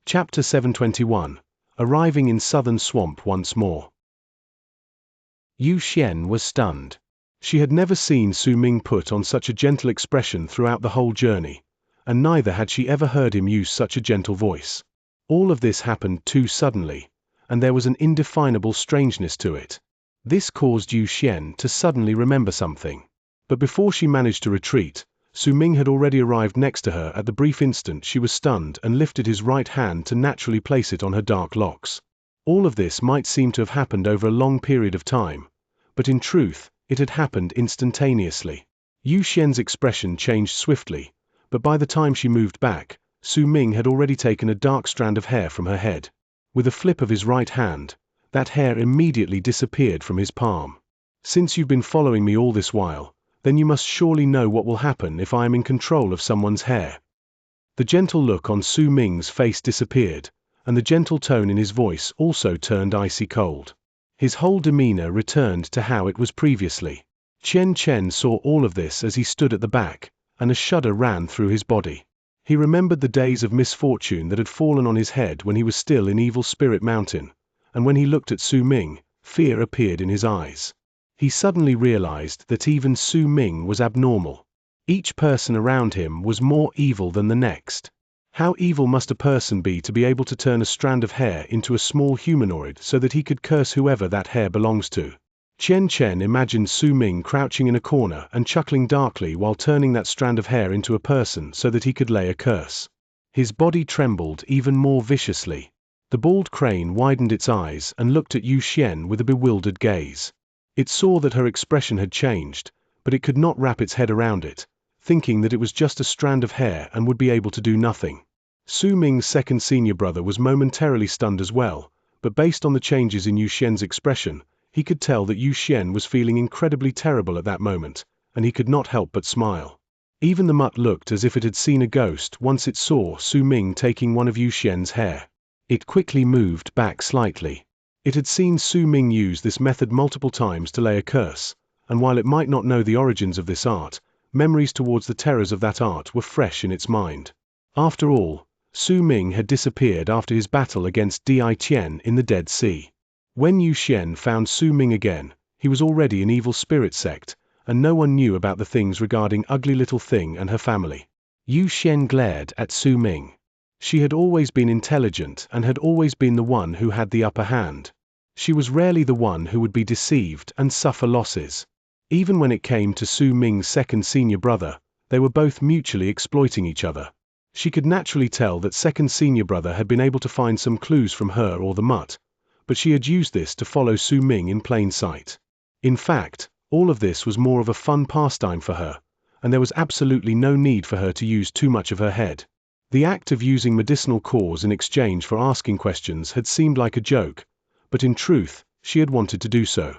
Chapter 721. Arriving in Southern Swamp once more. Yu Xian was stunned. She had never seen Su Ming put on such a gentle expression throughout the whole journey, and neither had she ever heard him use such a gentle voice. All of this happened too suddenly, and there was an indefinable strangeness to it. This caused Yu Xian to suddenly remember something. But before she managed to retreat, Su Ming had already arrived next to her at the brief instant she was stunned and lifted his right hand to naturally place it on her dark locks. All of this might seem to have happened over a long period of time, but in truth, it had happened instantaneously. Yu Xian's expression changed swiftly, but by the time she moved back, Su Ming had already taken a dark strand of hair from her head. With a flip of his right hand, that hair immediately disappeared from his palm. "Since you've been following me all this while, then you must surely know what will happen if I am in control of someone's hair." The gentle look on Su Ming's face disappeared, and the gentle tone in his voice also turned icy cold. His whole demeanor returned to how it was previously. Chen saw all of this as he stood at the back, and a shudder ran through his body. He remembered the days of misfortune that had fallen on his head when he was still in Evil Spirit Mountain, and when he looked at Su Ming, fear appeared in his eyes. He suddenly realized that even Su Ming was abnormal. Each person around him was more evil than the next. How evil must a person be to be able to turn a strand of hair into a small humanoid so that he could curse whoever that hair belongs to? Chen imagined Su Ming crouching in a corner and chuckling darkly while turning that strand of hair into a person so that he could lay a curse. His body trembled even more viciously. The bald crane widened its eyes and looked at Yu Xian with a bewildered gaze. It saw that her expression had changed, but it could not wrap its head around it, thinking that it was just a strand of hair and would be able to do nothing. Su Ming's second senior brother was momentarily stunned as well, but based on the changes in Yu Xian's expression, he could tell that Yu Xian was feeling incredibly terrible at that moment, and he could not help but smile. Even the mutt looked as if it had seen a ghost once it saw Su Ming taking one of Yu Xian's hair. It quickly moved back slightly. It had seen Su Ming use this method multiple times to lay a curse, and while it might not know the origins of this art, memories towards the terrors of that art were fresh in its mind. After all, Su Ming had disappeared after his battle against Di Tian in the Dead Sea. When Yu Xian found Su Ming again, he was already an evil spirit sect, and no one knew about the things regarding Ugly Little Thing and her family. Yu Xian glared at Su Ming. She had always been intelligent and had always been the one who had the upper hand. She was rarely the one who would be deceived and suffer losses. Even when it came to Su Ming's second senior brother, they were both mutually exploiting each other. She could naturally tell that second senior brother had been able to find some clues from her or the mutt, but she had used this to follow Su Ming in plain sight. In fact, all of this was more of a fun pastime for her, and there was absolutely no need for her to use too much of her head. The act of using medicinal cores in exchange for asking questions had seemed like a joke, but in truth, she had wanted to do so.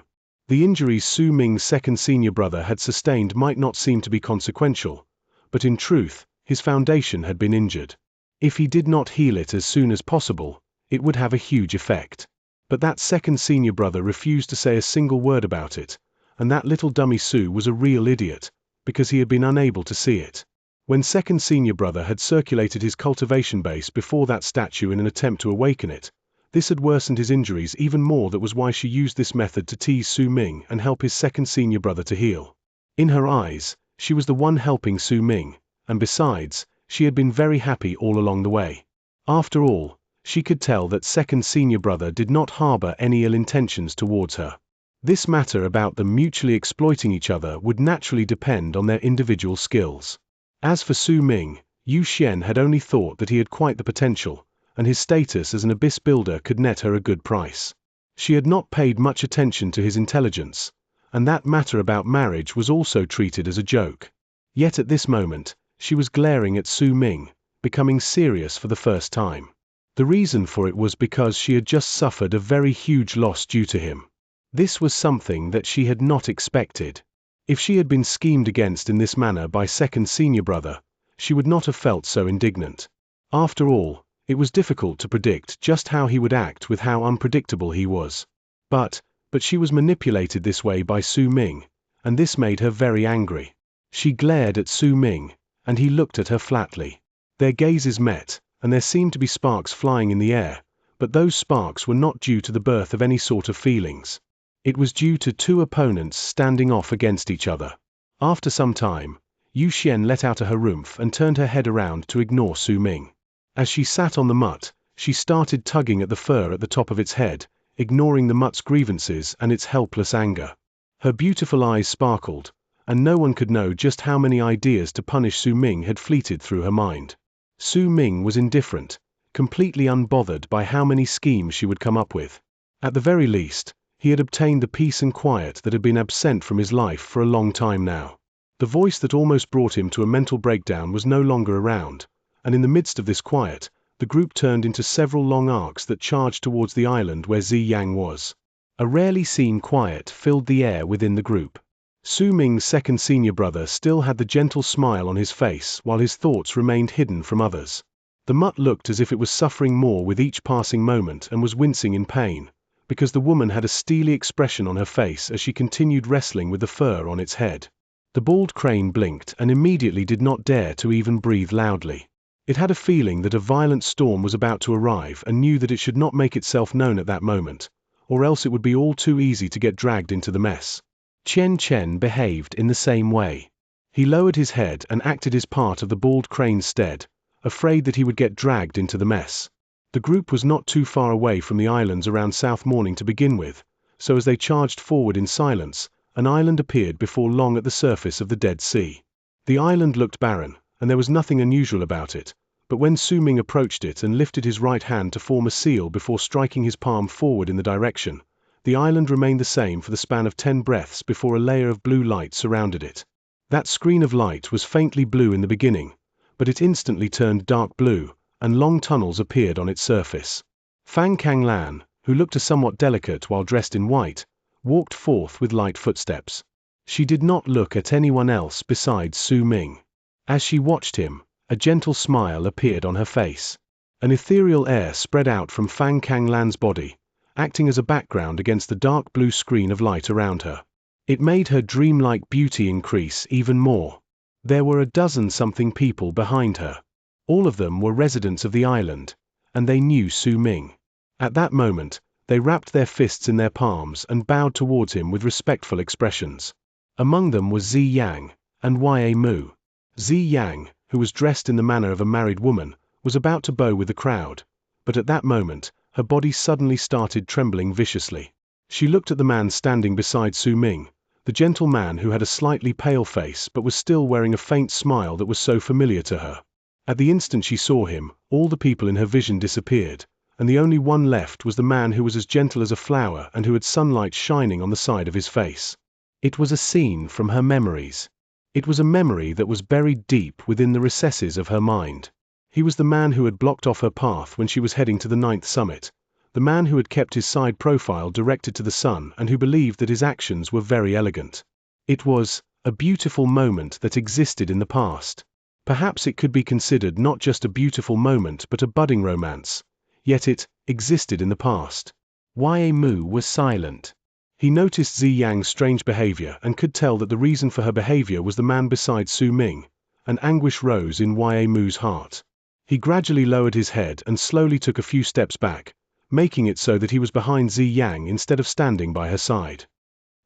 The injuries Su Ming's second senior brother had sustained might not seem to be consequential, but in truth, his foundation had been injured. If he did not heal it as soon as possible, it would have a huge effect. But that second senior brother refused to say a single word about it, and that little dummy Su was a real idiot, because he had been unable to see it. When second senior brother had circulated his cultivation base before that statue in an attempt to awaken it, this had worsened his injuries even more. That was why she used this method to tease Su Ming and help his second senior brother to heal. In her eyes, she was the one helping Su Ming, and besides, she had been very happy all along the way. After all, she could tell that second senior brother did not harbor any ill intentions towards her. This matter about them mutually exploiting each other would naturally depend on their individual skills. As for Su Ming, Yu Xian had only thought that he had quite the potential, and his status as an abyss builder could net her a good price. She had not paid much attention to his intelligence, and that matter about marriage was also treated as a joke. Yet at this moment, she was glaring at Su Ming, becoming serious for the first time. The reason for it was because she had just suffered a very huge loss due to him. This was something that she had not expected. If she had been schemed against in this manner by second senior brother, she would not have felt so indignant. After all, it was difficult to predict just how he would act with how unpredictable he was. But she was manipulated this way by Su Ming, and this made her very angry. She glared at Su Ming, and he looked at her flatly. Their gazes met, and there seemed to be sparks flying in the air, but those sparks were not due to the birth of any sort of feelings. It was due to two opponents standing off against each other. After some time, Xianxia let out a harumph and turned her head around to ignore Su Ming. As she sat on the mutt, she started tugging at the fur at the top of its head, ignoring the mutt's grievances and its helpless anger. Her beautiful eyes sparkled, and no one could know just how many ideas to punish Su Ming had fleeted through her mind. Su Ming was indifferent, completely unbothered by how many schemes she would come up with. At the very least, he had obtained the peace and quiet that had been absent from his life for a long time now. The voice that almost brought him to a mental breakdown was no longer around, and in the midst of this quiet, the group turned into several long arcs that charged towards the island where Xianxia was. A rarely seen quiet filled the air within the group. Su Ming's second senior brother still had the gentle smile on his face while his thoughts remained hidden from others. The mutt looked as if it was suffering more with each passing moment and was wincing in pain, because the woman had a steely expression on her face as she continued wrestling with the fur on its head. The bald crane blinked and immediately did not dare to even breathe loudly. It had a feeling that a violent storm was about to arrive and knew that it should not make itself known at that moment, or else it would be all too easy to get dragged into the mess. Chen behaved in the same way. He lowered his head and acted his part of the bald crane's stead, afraid that he would get dragged into the mess. The group was not too far away from the islands around South Morning to begin with, so as they charged forward in silence, an island appeared before long at the surface of the Dead Sea. The island looked barren, and there was nothing unusual about it, but when Su Ming approached it and lifted his right hand to form a seal before striking his palm forward in the direction, the island remained the same for the span of 10 breaths before a layer of blue light surrounded it. That screen of light was faintly blue in the beginning, but it instantly turned dark blue, and long tunnels appeared on its surface. Fang Kanglan, who looked a somewhat delicate while dressed in white, walked forth with light footsteps. She did not look at anyone else besides Su Ming. As she watched him, a gentle smile appeared on her face. An ethereal air spread out from Fang Kanglan's body, acting as a background against the dark blue screen of light around her. It made her dreamlike beauty increase even more. There were a dozen-something people behind her. All of them were residents of the island, and they knew Su Ming. At that moment, they wrapped their fists in their palms and bowed towards him with respectful expressions. Among them was Xianxia and Mu. Xianxia, who was dressed in the manner of a married woman, was about to bow with the crowd, but at that moment, her body suddenly started trembling viciously. She looked at the man standing beside Su Ming, the gentle man who had a slightly pale face but was still wearing a faint smile that was so familiar to her. At the instant she saw him, all the people in her vision disappeared, and the only one left was the man who was as gentle as a flower and who had sunlight shining on the side of his face. It was a scene from her memories. It was a memory that was buried deep within the recesses of her mind. He was the man who had blocked off her path when she was heading to the 9th summit, the man who had kept his side profile directed to the sun and who believed that his actions were very elegant. It was a beautiful moment that existed in the past. Perhaps it could be considered not just a beautiful moment but a budding romance, yet it existed in the past. Mu was silent. He noticed Xianxia's strange behavior and could tell that the reason for her behavior was the man beside Su Ming, and anguish rose in Mu's heart. He gradually lowered his head and slowly took a few steps back, making it so that he was behind Xianxia instead of standing by her side.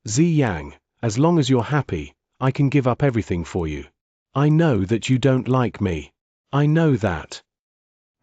Xianxia, as long as you're happy, I can give up everything for you. I know that you don't like me. I know that.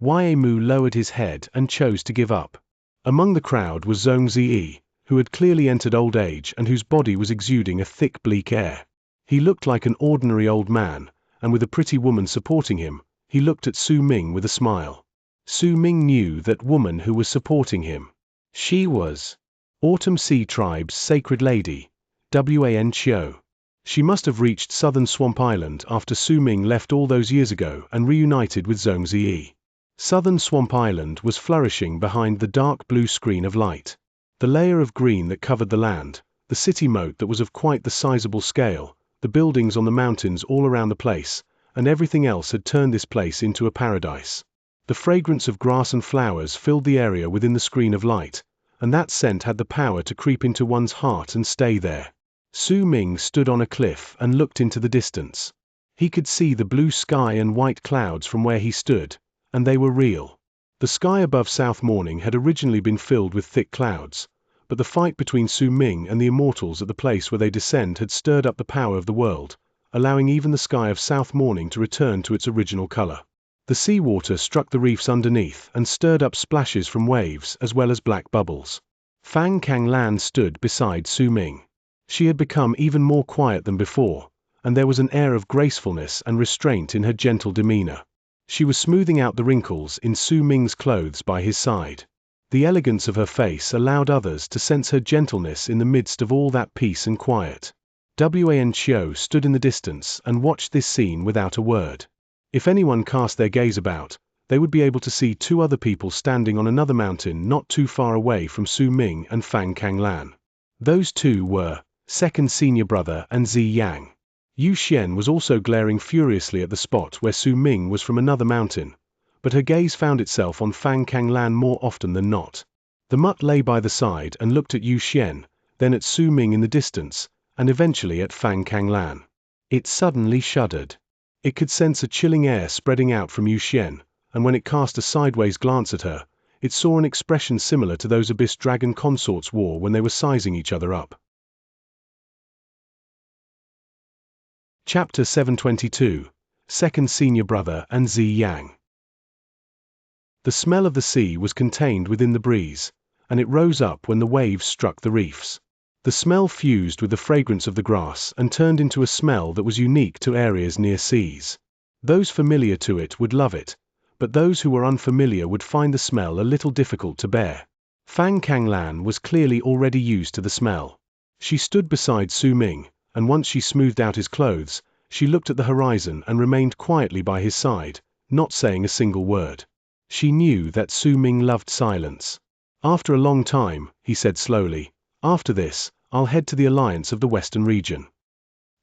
Mu lowered his head and chose to give up. Among the crowd was Xianxia, who had clearly entered old age and whose body was exuding a thick bleak air. He looked like an ordinary old man, and with a pretty woman supporting him, he looked at Su Ming with a smile. Su Ming knew that woman who was supporting him. She was Autumn Sea Tribe's Sacred Lady, Wan Chio. She must have reached Southern Swamp Island after Su Ming left all those years ago and reunited with Xianxia. Southern Swamp Island was flourishing behind the dark blue screen of light. The layer of green that covered the land, the city moat that was of quite the sizable scale, the buildings on the mountains all around the place, and everything else had turned this place into a paradise. The fragrance of grass and flowers filled the area within the screen of light, and that scent had the power to creep into one's heart and stay there. Su Ming stood on a cliff and looked into the distance. He could see the blue sky and white clouds from where he stood, And they were real. The sky above South Morning had originally been filled with thick clouds, but the fight between Su Ming and the immortals at the place where they descend had stirred up the power of the world, allowing even the sky of South Morning to return to its original color. The seawater struck the reefs underneath and stirred up splashes from waves as well as black bubbles. Fang Kanglan stood beside Su Ming. She had become even more quiet than before, and there was an air of gracefulness and restraint in her gentle demeanor. She was smoothing out the wrinkles in Su Ming's clothes by his side. The elegance of her face allowed others to sense her gentleness in the midst of all that peace and quiet. Wan Chiu stood in the distance and watched this scene without a word. If anyone cast their gaze about, they would be able to see two other people standing on another mountain not too far away from Su Ming and Fang Kanglan. Those two were second senior brother and Xianxia. Yu Xian was also glaring furiously at the spot where Su Ming was from another mountain, but her gaze found itself on Fang Kanglan more often than not. The mutt lay by the side and looked at Yu Xian, then at Su Ming in the distance, and eventually at Fang Kanglan. It suddenly shuddered. It could sense a chilling air spreading out from Yu Xian, and when it cast a sideways glance at her, it saw an expression similar to those Abyss Dragon consorts wore when they were sizing each other up. Chapter 722, Second Senior Brother and Xianxia. The smell of the sea was contained within the breeze, and it rose up when the waves struck the reefs. The smell fused with the fragrance of the grass and turned into a smell that was unique to areas near seas. Those familiar to it would love it, but those who were unfamiliar would find the smell a little difficult to bear. Fang Kanglan was clearly already used to the smell. She stood beside Su Ming, and once she smoothed out his clothes, she looked at the horizon and remained quietly by his side, not saying a single word. She knew that Su Ming loved silence. After a long time, he said slowly, "After this, I'll head to the alliance of the Western region."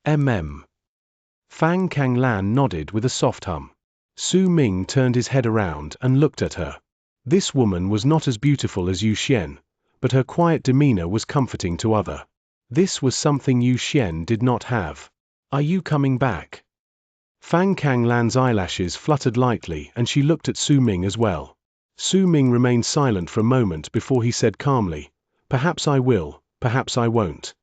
Fang Kanglan nodded with a soft hum. Su Ming turned his head around and looked at her. This woman was not as beautiful as Yu Xian, but her quiet demeanor was comforting to others. This was something Yu Xian did not have. "Are you coming back?" Fang Kanglan's eyelashes fluttered lightly and she looked at Su Ming as well. Su Ming remained silent for a moment before he said calmly, "Perhaps I will, perhaps I won't.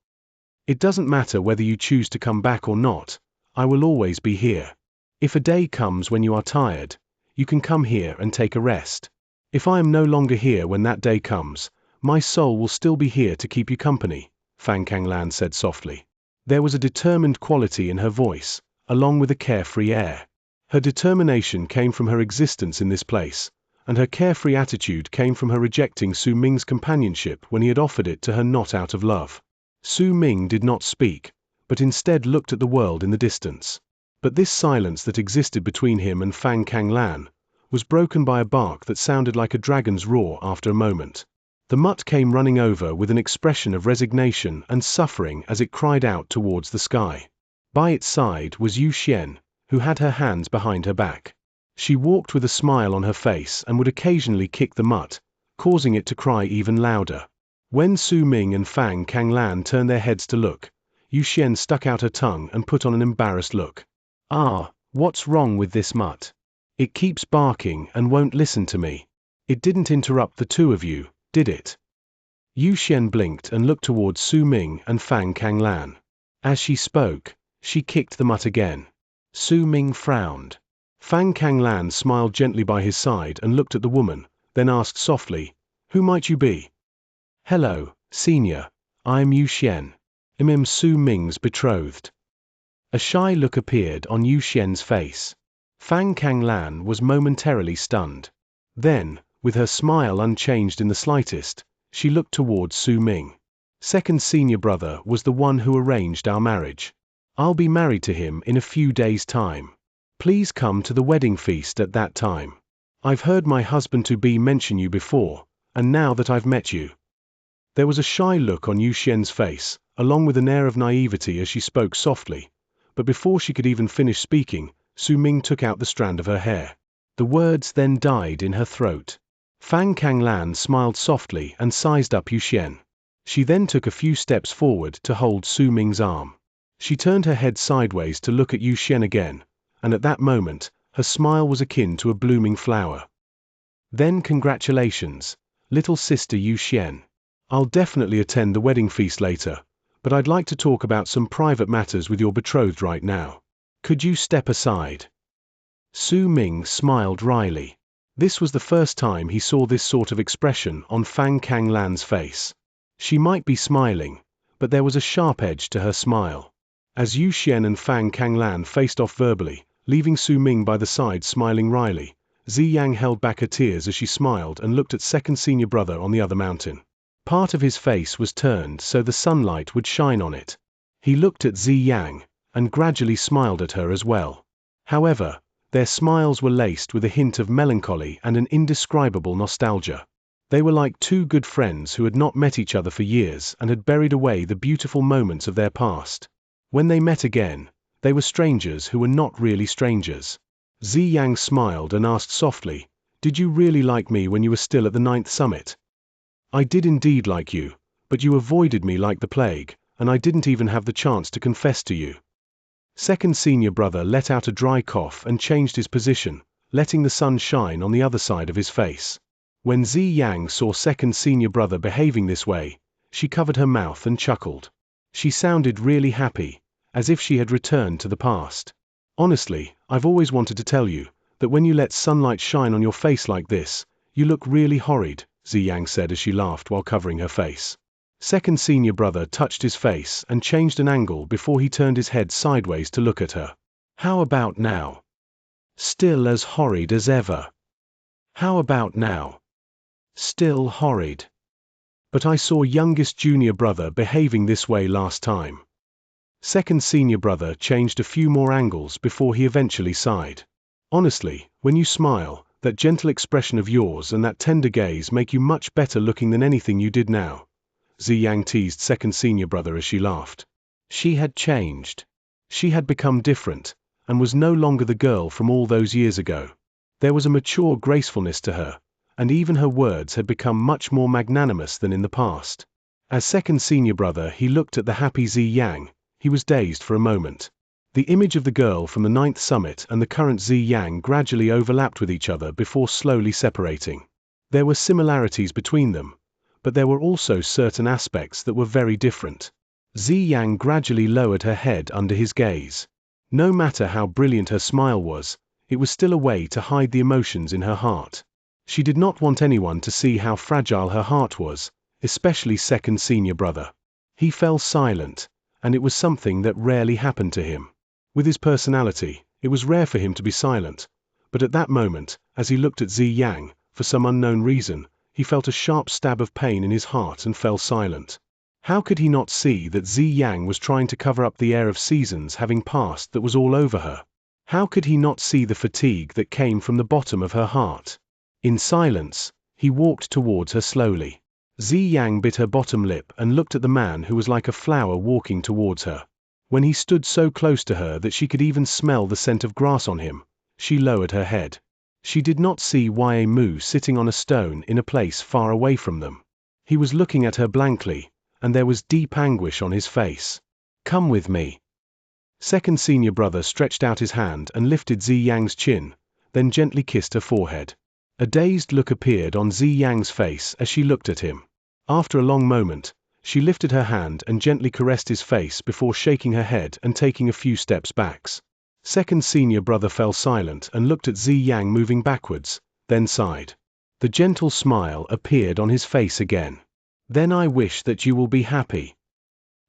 It doesn't matter whether you choose to come back or not, I will always be here. If a day comes when you are tired, you can come here and take a rest. If I am no longer here when that day comes, my soul will still be here to keep you company," Fang Kanglan said softly. There was a determined quality in her voice, along with a carefree air. Her determination came from her existence in this place, and her carefree attitude came from her rejecting Su Ming's companionship when he had offered it to her not out of love. Su Ming did not speak, but instead looked at the world in the distance. But this silence that existed between him and Fang Kanglan was broken by a bark that sounded like a dragon's roar after a moment. The mutt came running over with an expression of resignation and suffering as it cried out towards the sky. By its side was Yu Xian, who had her hands behind her back. She walked with a smile on her face and would occasionally kick the mutt, causing it to cry even louder. When Su Ming and Fang Kanglan turned their heads to look, Yu Xian stuck out her tongue and put on an embarrassed look. "Ah, what's wrong with this mutt? It keeps barking and won't listen to me. It didn't interrupt the two of you, did it?" Yu Xian blinked and looked towards Su Ming and Fang Kanglan. As she spoke, she kicked the mutt again. Su Ming frowned. Fang Kanglan smiled gently by his side and looked at the woman, then asked softly, "Who might you be?" "Hello, senior. I'm Yu Xian. I'm Su Ming's betrothed." A shy look appeared on Yu Xian's face. Fang Kanglan was momentarily stunned. Then, with her smile unchanged in the slightest, she looked towards Su Ming. "Second senior brother was the one who arranged our marriage. I'll be married to him in a few days' time. Please come to the wedding feast at that time. I've heard my husband-to-be mention you before, and now that I've met you." There was a shy look on Yu Xian's face, along with an air of naivety as she spoke softly, but before she could even finish speaking, Su Ming took out the strand of her hair. The words then died in her throat. Fang Kanglan smiled softly and sized up Yu Xian. She then took a few steps forward to hold Su Ming's arm. She turned her head sideways to look at Yu Xian again, and at that moment, Her smile was akin to a blooming flower. Then congratulations, little sister Xian. I'll definitely attend the wedding feast later, but I'd like to talk about some private matters with your betrothed right now. Could you step aside? Su Ming smiled wryly. This was the first time he saw this sort of expression on Fang Kanglan's face. She might be smiling, but there was a sharp edge to her smile. As Yu Xian and Fang Kanglan faced off verbally, leaving Su Ming by the side smiling wryly, Ziyang held back her tears as she smiled and looked at second senior brother on the other mountain. Part of his face was turned so the sunlight would shine on it. He looked at Ziyang, and gradually smiled at her as well. However, their smiles were laced with a hint of melancholy and an indescribable nostalgia. They were like two good friends who had not met each other for years and had buried away the beautiful moments of their past. When they met again, they were strangers who were not really strangers. Ziyang smiled and asked softly, "Did you really like me when you were still at the 9th summit?" "I did indeed like you, but you avoided me like the plague, and I didn't even have the chance to confess to you." Second senior brother let out a dry cough and changed his position, letting the sun shine on the other side of his face. When Ziyang saw second senior brother behaving this way, she covered her mouth and chuckled. She sounded really happy, as if she had returned to the past. "Honestly, I've always wanted to tell you that when you let sunlight shine on your face like this, you look really horrid," Ziyang said as she laughed while covering her face. Second senior brother touched his face and changed an angle before he turned his head sideways to look at her. "How about now? Still as horrid as ever. How about now? Still horrid. But I saw youngest junior brother behaving this way last time." Second senior brother changed a few more angles before he eventually sighed. "Honestly, when you smile, that gentle expression of yours and that tender gaze make you much better looking than anything you did now," Ziyang teased second senior brother as she laughed. She had changed. She had become different, and was no longer the girl from all those years ago. There was a mature gracefulness to her, and even her words had become much more magnanimous than in the past. As second senior brother he looked at the happy Ziyang. He was dazed for a moment. The image of the girl from the 9th summit and the current Ziyang gradually overlapped with each other before slowly separating. There were similarities between them, but there were also certain aspects that were very different. Ziyang gradually lowered her head under his gaze. No matter how brilliant her smile was, it was still a way to hide the emotions in her heart. She did not want anyone to see how fragile her heart was, especially second senior brother. He fell silent, and it was something that rarely happened to him. With his personality, it was rare for him to be silent, but at that moment, as he looked at Ziyang, for some unknown reason, he felt a sharp stab of pain in his heart and fell silent. How could he not see that Ziyang was trying to cover up the air of seasons having passed that was all over her? How could he not see the fatigue that came from the bottom of her heart? In silence, he walked towards her slowly. Ziyang bit her bottom lip and looked at the man who was like a flower walking towards her. When he stood so close to her that she could even smell the scent of grass on him, she lowered her head. She did not see Mu sitting on a stone in a place far away from them. He was looking at her blankly, and there was deep anguish on his face. "Come with me." Second senior brother stretched out his hand and lifted Ziyang's chin, then gently kissed her forehead. A dazed look appeared on Ziyang's face as she looked at him. After a long moment, she lifted her hand and gently caressed his face before shaking her head and taking a few steps back. Second senior brother fell silent and looked at Ziyang moving backwards, then sighed. The gentle smile appeared on his face again. "Then I wish that you will be happy."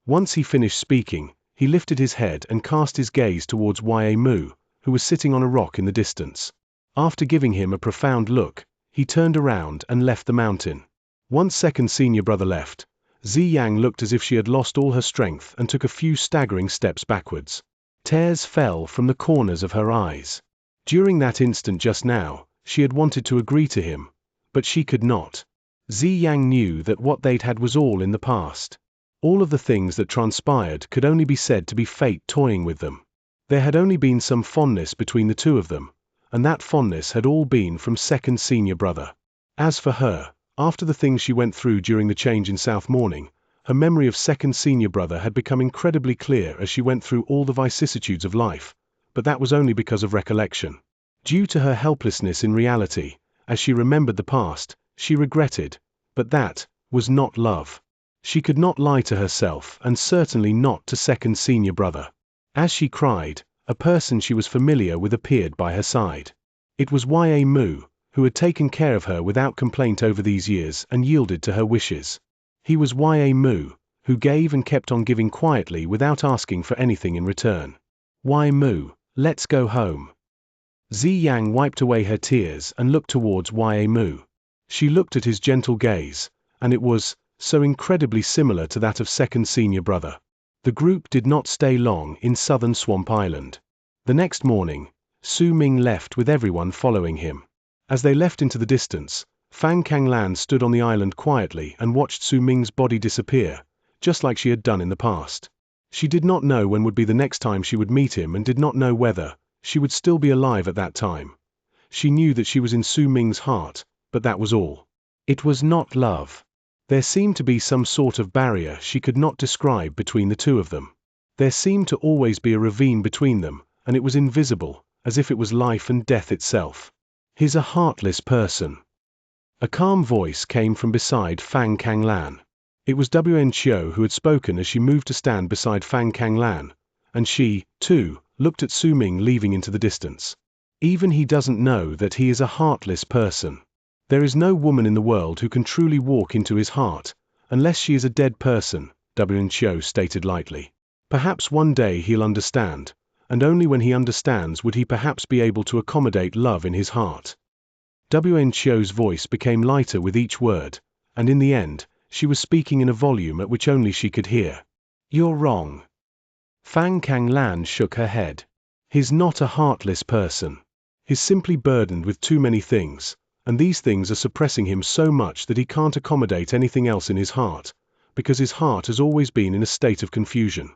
Once he finished speaking, he lifted his head and cast his gaze towards Mu, who was sitting on a rock in the distance. After giving him a profound look, he turned around and left the mountain. Once second senior brother left, Ziyang looked as if she had lost all her strength and took a few staggering steps backwards. Tears fell from the corners of her eyes. During that instant just now, she had wanted to agree to him, but she could not. Ziyang knew that what they'd had was all in the past. All of the things that transpired could only be said to be fate toying with them. There had only been some fondness between the two of them, and that fondness had all been from second senior brother. As for her, after the things she went through during the change in South Morning, her memory of second senior brother had become incredibly clear as she went through all the vicissitudes of life, but that was only because of recollection. Due to her helplessness in reality, as she remembered the past, she regretted, but that was not love. She could not lie to herself and certainly not to second senior brother. As she cried, a person she was familiar with appeared by her side. It was Mu, who had taken care of her without complaint over these years and yielded to her wishes. He was Mu, who gave and kept on giving quietly without asking for anything in return. Mu, let's go home. Xianxia wiped away her tears and looked towards Mu. She looked at his gentle gaze, and it was so incredibly similar to that of second senior brother. The group did not stay long in southern Swamp Island. The next morning, Su Ming left with everyone following him. As they left into the distance, Fang Kanglan stood on the island quietly and watched Su Ming's body disappear, just like she had done in the past. She did not know when would be the next time she would meet him and did not know whether she would still be alive at that time. She knew that she was in Su Ming's heart, but that was all. It was not love. There seemed to be some sort of barrier she could not describe between the two of them. There seemed to always be a ravine between them, and it was invisible, as if it was life and death itself. He's a heartless person. A calm voice came from beside Fang Kanglan. It was Xianxia who had spoken as she moved to stand beside Fang Kanglan, and she, too, looked at Su Ming leaving into the distance. Even he doesn't know that he is a heartless person. There is no woman in the world who can truly walk into his heart, unless she is a dead person, Xianxia stated lightly. Perhaps one day he'll understand, and only when he understands would he perhaps be able to accommodate love in his heart. Xianxia's voice became lighter with each word, and in the end, she was speaking in a volume at which only she could hear. You're wrong. Fang Kanglan shook her head. He's not a heartless person. He's simply burdened with too many things, and these things are suppressing him so much that he can't accommodate anything else in his heart, because his heart has always been in a state of confusion.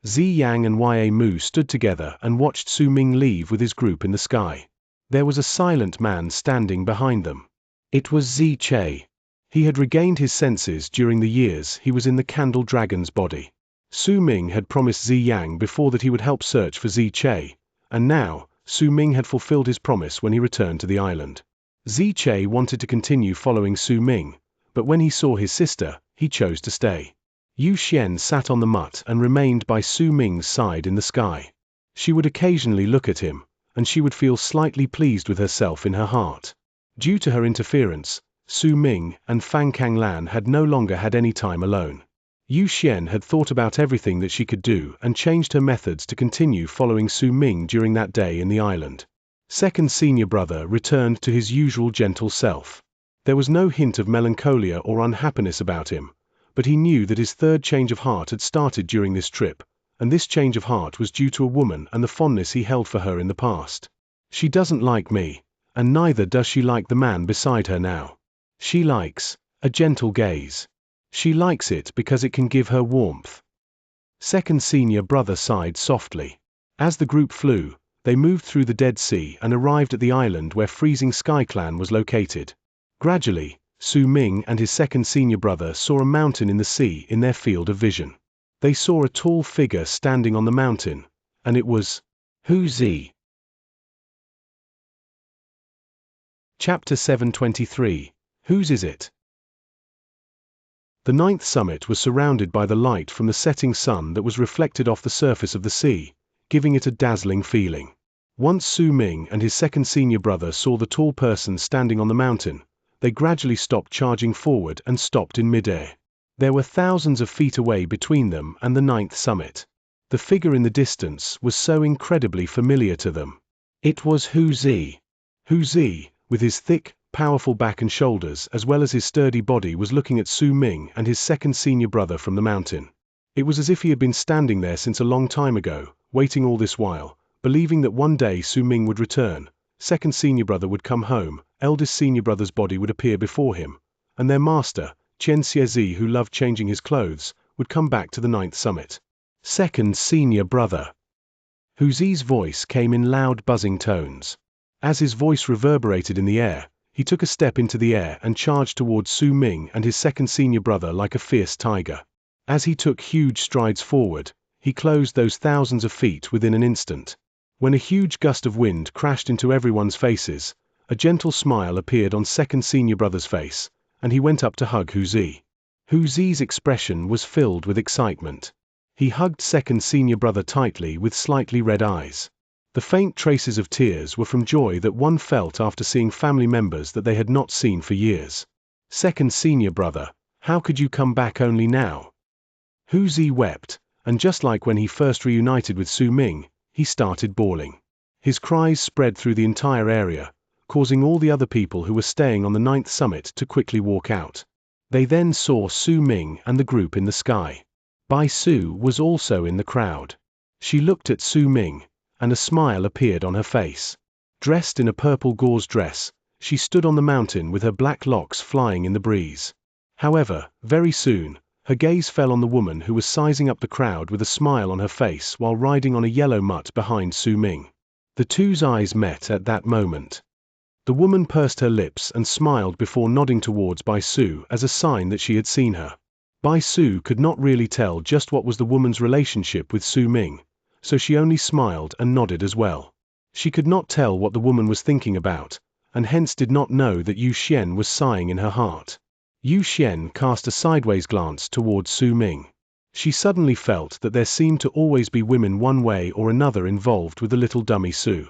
Xianxia and Mu stood together and watched Su Ming leave with his group in the sky. There was a silent man standing behind them. It was Xianxia. He had regained his senses during the years he was in the Candle Dragon's body. Su Ming had promised Xianxia before that he would help search for Xianxia, and now, Su Ming had fulfilled his promise when he returned to the island. Xianxia wanted to continue following Su Ming, but when he saw his sister, he chose to stay. Yu Xian sat on the mutt and remained by Su Ming's side in the sky. She would occasionally look at him, and she would feel slightly pleased with herself in her heart. Due to her interference, Su Ming and Fang Kanglan had no longer had any time alone. Yu Xian had thought about everything that she could do and changed her methods to continue following Su Ming during that day in the island. Second senior brother returned to his usual gentle self. There was no hint of melancholia or unhappiness about him, but he knew that his third change of heart had started during this trip, and this change of heart was due to a woman and the fondness he held for her in the past. She doesn't like me, and neither does she like the man beside her now. She likes a gentle gaze. She likes it because it can give her warmth. Second senior brother sighed softly. As the group flew, they moved through the Dead Sea and arrived at the island where Freezing Sky Clan was located. Gradually, Su Ming and his second senior brother saw a mountain in the sea in their field of vision. They saw a tall figure standing on the mountain, and it was Who's he? Chapter 723. Whose is it? The ninth summit was surrounded by the light from the setting sun that was reflected off the surface of the sea, giving it a dazzling feeling. Once Su Ming and his second senior brother saw the tall person standing on the mountain, they gradually stopped charging forward and stopped in midair. There were thousands of feet away between them and the ninth summit. The figure in the distance was so incredibly familiar to them. It was Hu Zi. Hu Zi, with his thick, powerful back and shoulders as well as his sturdy body, was looking at Su Ming and his second senior brother from the mountain. It was as if he had been standing there since a long time ago, waiting all this while, believing that one day Su Ming would return, second senior brother would come home, eldest senior brother's body would appear before him, and their master, Xianxia, who loved changing his clothes, would come back to the ninth summit. Second senior brother. Hu Zi's voice came in loud buzzing tones. As his voice reverberated in the air, he took a step into the air and charged towards Su Ming and his second senior brother like a fierce tiger. As he took huge strides forward, he closed those thousands of feet within an instant. When a huge gust of wind crashed into everyone's faces, a gentle smile appeared on second senior brother's face, and he went up to hug Huzi. Huzi's expression was filled with excitement. He hugged second senior brother tightly with slightly red eyes. The faint traces of tears were from joy that one felt after seeing family members that they had not seen for years. Second senior brother, how could you come back only now? Huzi wept, and just like when he first reunited with Su Ming, he started bawling. His cries spread through the entire area, causing all the other people who were staying on the 9th summit to quickly walk out. They then saw Su Ming and the group in the sky. Bai Su was also in the crowd. She looked at Su Ming, and a smile appeared on her face. Dressed in a purple gauze dress, she stood on the mountain with her black locks flying in the breeze. However, very soon, her gaze fell on the woman who was sizing up the crowd with a smile on her face while riding on a yellow mutt behind Su Ming. The two's eyes met at that moment. The woman pursed her lips and smiled before nodding towards Bai Su as a sign that she had seen her. Bai Su could not really tell just what was the woman's relationship with Su Ming, so she only smiled and nodded as well. She could not tell what the woman was thinking about, and hence did not know that Yu Xian was sighing in her heart. Yu Xian cast a sideways glance towards Su Ming. She suddenly felt that there seemed to always be women one way or another involved with the little dummy Su.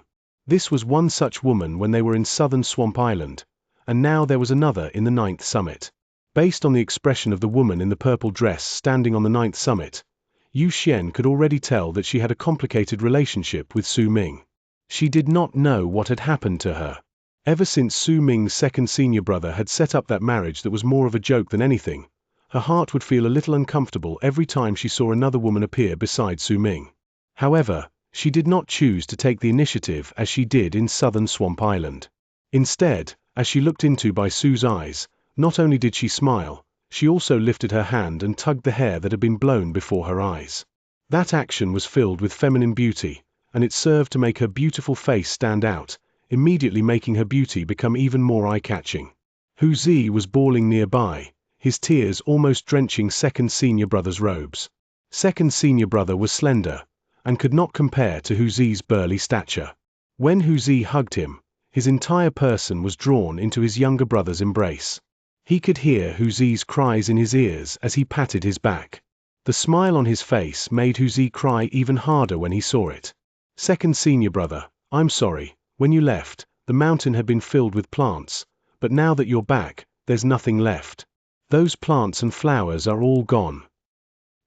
This was one such woman when they were in southern Swamp Island, and now there was another in the 9th summit. Based on the expression of the woman in the purple dress standing on the 9th summit, Yu Xian could already tell that she had a complicated relationship with Su Ming. She did not know what had happened to her. Ever since Su Ming's second senior brother had set up that marriage that was more of a joke than anything, her heart would feel a little uncomfortable every time she saw another woman appear beside Su Ming. However, she did not choose to take the initiative as she did in southern Swamp Island. Instead, as she looked into Bai Su's eyes, not only did she smile, she also lifted her hand and tugged the hair that had been blown before her eyes. That action was filled with feminine beauty, and it served to make her beautiful face stand out, immediately making her beauty become even more eye-catching. Huzi was bawling nearby, his tears almost drenching second senior brother's robes. Second senior brother was slender, and could not compare to Huzi's burly stature. When Huzi hugged him, his entire person was drawn into his younger brother's embrace. He could hear Huzi's cries in his ears as he patted his back. The smile on his face made Huzi cry even harder when he saw it. Second senior brother, I'm sorry, when you left, the mountain had been filled with plants, but now that you're back, there's nothing left. Those plants and flowers are all gone.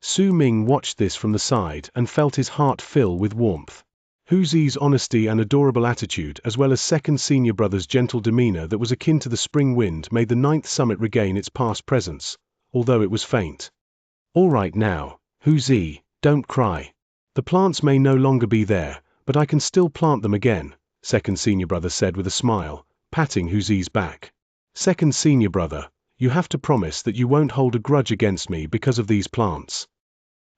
Su Ming watched this from the side and felt his heart fill with warmth. Huzi's honesty and adorable attitude as well as second senior brother's gentle demeanor that was akin to the spring wind made the 9th summit regain its past presence, although it was faint. All right now, Huzi, don't cry. The plants may no longer be there, but I can still plant them again, second senior brother said with a smile, patting Huzi's back. Second senior brother, you have to promise that you won't hold a grudge against me because of these plants.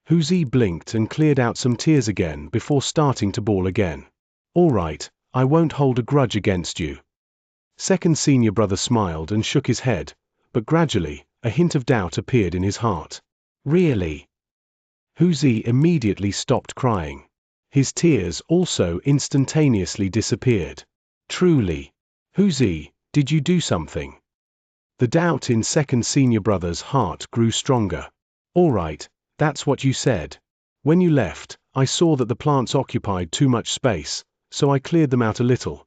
Huzi blinked and cleared out some tears again before starting to bawl again. All right, I won't hold a grudge against you. Second senior brother smiled and shook his head, but gradually, a hint of doubt appeared in his heart. Really? Huzi immediately stopped crying. His tears also instantaneously disappeared. Truly. Huzi, did you do something? The doubt in second senior brother's heart grew stronger. All right, that's what you said. When you left, I saw that the plants occupied too much space, so I cleared them out a little.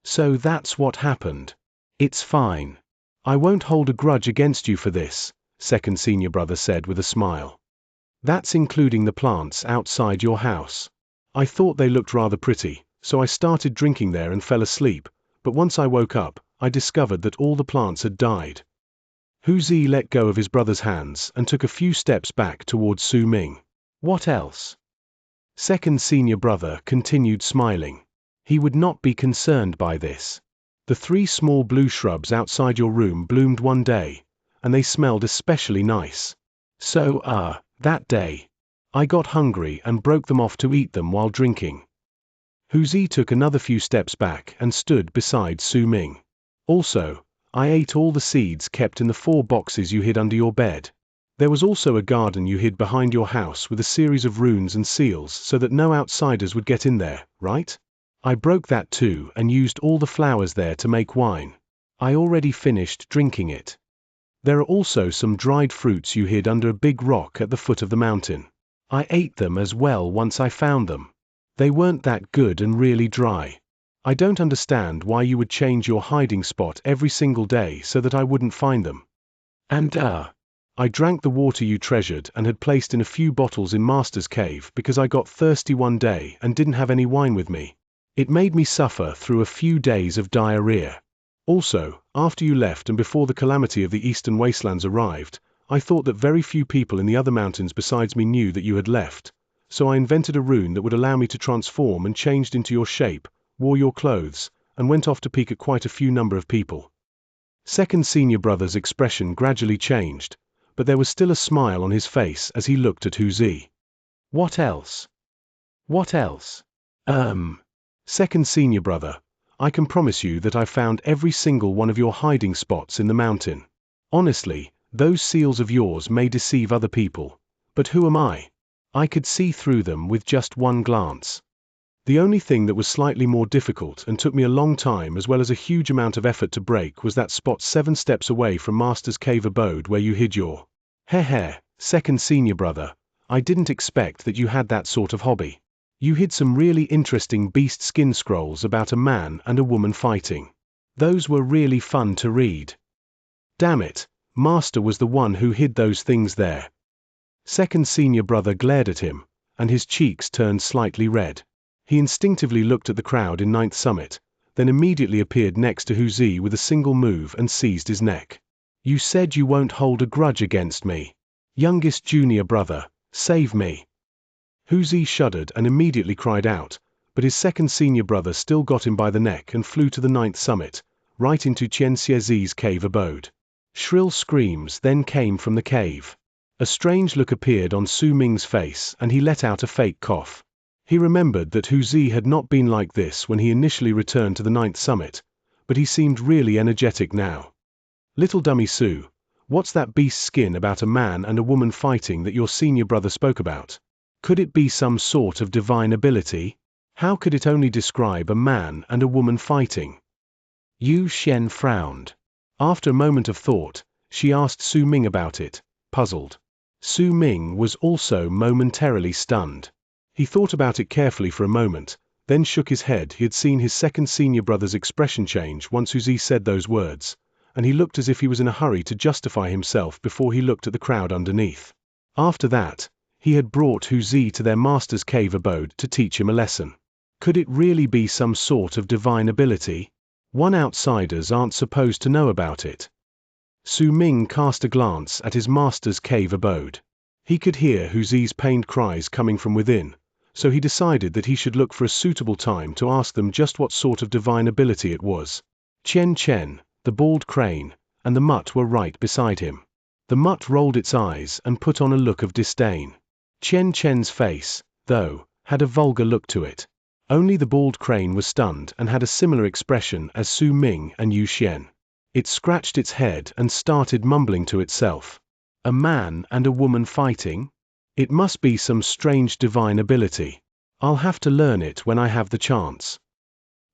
So that's what happened. It's fine. I won't hold a grudge against you for this, second senior brother said with a smile. That's including the plants outside your house. I thought they looked rather pretty, so I started drinking there and fell asleep, but once I woke up, I discovered that all the plants had died. Huzi let go of his brother's hands and took a few steps back towards Su Ming. What else? Second senior brother continued smiling. He would not be concerned by this. The 3 small blue shrubs outside your room bloomed one day, and they smelled especially nice. So, that day, I got hungry and broke them off to eat them while drinking. Huzi took another few steps back and stood beside Su Ming. Also, I ate all the seeds kept in the 4 boxes you hid under your bed. There was also a garden you hid behind your house with a series of runes and seals so that no outsiders would get in there, right? I broke that too and used all the flowers there to make wine. I already finished drinking it. There are also some dried fruits you hid under a big rock at the foot of the mountain. I ate them as well once I found them. They weren't that good and really dry. I don't understand why you would change your hiding spot every single day so that I wouldn't find them. And I drank the water you treasured and had placed in a few bottles in Master's cave because I got thirsty one day and didn't have any wine with me. It made me suffer through a few days of diarrhea. Also, after you left and before the calamity of the eastern wastelands arrived, I thought that very few people in the other mountains besides me knew that you had left, so I invented a rune that would allow me to transform and changed into your shape, wore your clothes, and went off to peek at quite a few number of people. Second senior brother's expression gradually changed, but there was still a smile on his face as he looked at Huzi. What else? What else? Second senior brother, I can promise you that I found every single one of your hiding spots in the mountain. Honestly, those seals of yours may deceive other people, but who am I? I could see through them with just one glance. The only thing that was slightly more difficult and took me a long time as well as a huge amount of effort to break was that spot 7 steps away from Master's cave abode where you hid your… Second senior brother, I didn't expect that you had that sort of hobby. You hid some really interesting beast skin scrolls about a man and a woman fighting. Those were really fun to read. Damn it, Master was the one who hid those things there. Second senior brother glared at him, and his cheeks turned slightly red. He instinctively looked at the crowd in Ninth Summit, then immediately appeared next to Huzi with a single move and seized his neck. You said you won't hold a grudge against me. Youngest junior brother, save me. Huzi shuddered and immediately cried out, but his second senior brother still got him by the neck and flew to the Ninth Summit, right into Xianxia's cave abode. Shrill screams then came from the cave. A strange look appeared on Su Ming's face and he let out a fake cough. He remembered that Huzi had not been like this when he initially returned to the Ninth Summit, but he seemed really energetic now. Little dummy Su, what's that beast skin about a man and a woman fighting that your senior brother spoke about? Could it be some sort of divine ability? How could it only describe a man and a woman fighting? Yu Xian frowned. After a moment of thought, she asked Su Ming about it, puzzled. Su Ming was also momentarily stunned. He thought about it carefully for a moment, then shook his head. He had seen his second senior brother's expression change once Huzi said those words, and he looked as if he was in a hurry to justify himself before he looked at the crowd underneath. After that, he had brought Huzi to their master's cave abode to teach him a lesson. Could it really be some sort of divine ability? Outsiders aren't supposed to know about it. Su Ming cast a glance at his master's cave abode. He could hear Huzi's pained cries coming from within, so he decided that he should look for a suitable time to ask them just what sort of divine ability it was. Chen Chen, the bald crane, and the mutt were right beside him. The mutt rolled its eyes and put on a look of disdain. Chen Chen's face, though, had a vulgar look to it. Only the bald crane was stunned and had a similar expression as Su Ming and Yu Xian. It scratched its head and started mumbling to itself. A man and a woman fighting? It must be some strange divine ability. I'll have to learn it when I have the chance.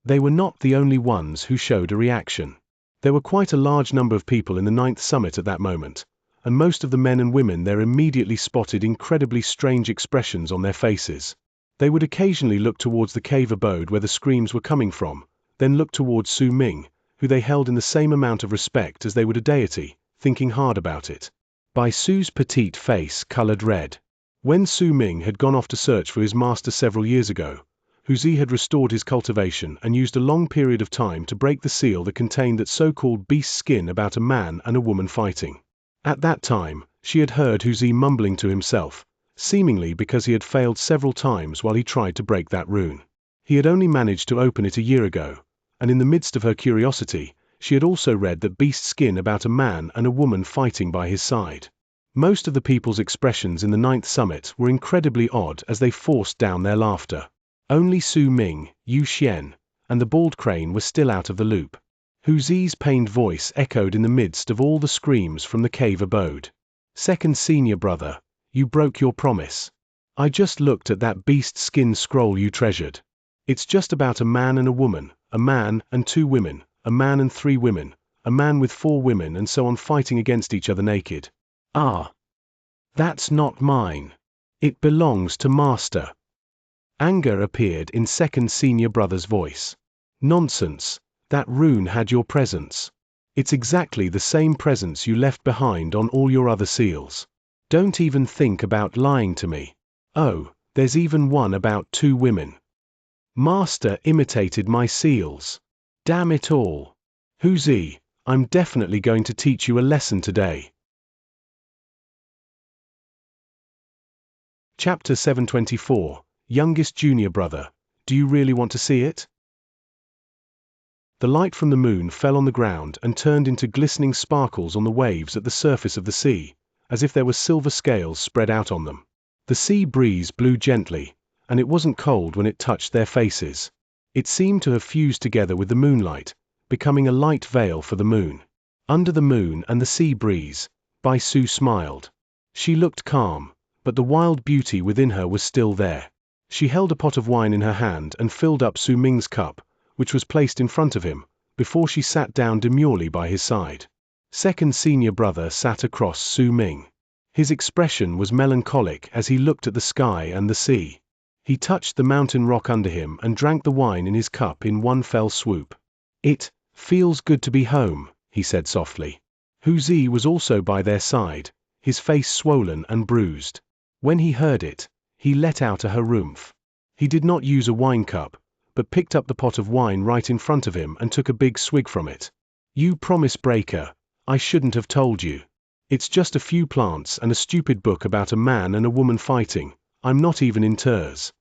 They were not the only ones who showed a reaction. There were quite a large number of people in the Ninth Summit at that moment, and most of the men and women there immediately spotted incredibly strange expressions on their faces. They would occasionally look towards the cave abode where the screams were coming from, then look towards Su Ming, who they held in the same amount of respect as they would a deity, thinking hard about it. Bai Su's petite face colored red. When Su Ming had gone off to search for his master several years ago, Huzi had restored his cultivation and used a long period of time to break the seal that contained that so-called beast skin about a man and a woman fighting. At that time, she had heard Huzi mumbling to himself, seemingly because he had failed several times while he tried to break that rune. He had only managed to open it a year ago, and in the midst of her curiosity, she had also read that beast skin about a man and a woman fighting by his side. Most of the people's expressions in the Ninth Summit were incredibly odd as they forced down their laughter. Only Su Ming, Yu Xian, and the bald crane were still out of the loop. Huzi's pained voice echoed in the midst of all the screams from the cave abode. Second senior brother, you broke your promise. I just looked at that beast skin scroll you treasured. It's just about a man and a woman, a man and 2 women, a man and 3 women, a man with 4 women and so on fighting against each other naked. Ah. That's not mine. It belongs to Master. Anger appeared in second senior brother's voice. Nonsense, that rune had your presence. It's exactly the same presence you left behind on all your other seals. Don't even think about lying to me. Oh, there's even one about 2 women. Master imitated my seals. Damn it all. Huzi, I'm definitely going to teach you a lesson today. Chapter 724, Youngest Junior Brother, do you really want to see it? The light from the moon fell on the ground and turned into glistening sparkles on the waves at the surface of the sea, as if there were silver scales spread out on them. The sea breeze blew gently, and it wasn't cold when it touched their faces. It seemed to have fused together with the moonlight, becoming a light veil for the moon. Under the moon and the sea breeze, Bai Su smiled. She looked calm, but the wild beauty within her was still there. She held a pot of wine in her hand and filled up Su Ming's cup, which was placed in front of him, before she sat down demurely by his side. Second senior brother sat across Su Ming. His expression was melancholic as he looked at the sky and the sea. He touched the mountain rock under him and drank the wine in his cup in one fell swoop. It feels good to be home, he said softly. Huzi was also by their side, his face swollen and bruised. When he heard it, he let out a harumph. He did not use a wine cup, but picked up the pot of wine right in front of him and took a big swig from it. You promise breaker, I shouldn't have told you. It's just a few plants and a stupid book about a man and a woman fighting. I'm not even in tears.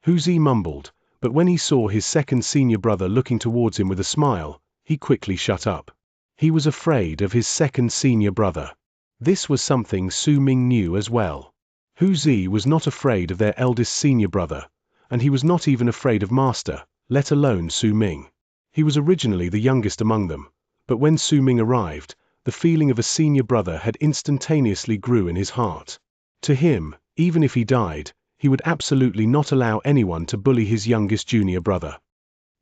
Huzi mumbled, but when he saw his second senior brother looking towards him with a smile, he quickly shut up. He was afraid of his second senior brother. This was something Su Ming knew as well. Huzi was not afraid of their eldest senior brother, and he was not even afraid of Master, let alone Su Ming. He was originally the youngest among them, but when Su Ming arrived, the feeling of a senior brother had instantaneously grew in his heart. To him, even if he died, he would absolutely not allow anyone to bully his youngest junior brother.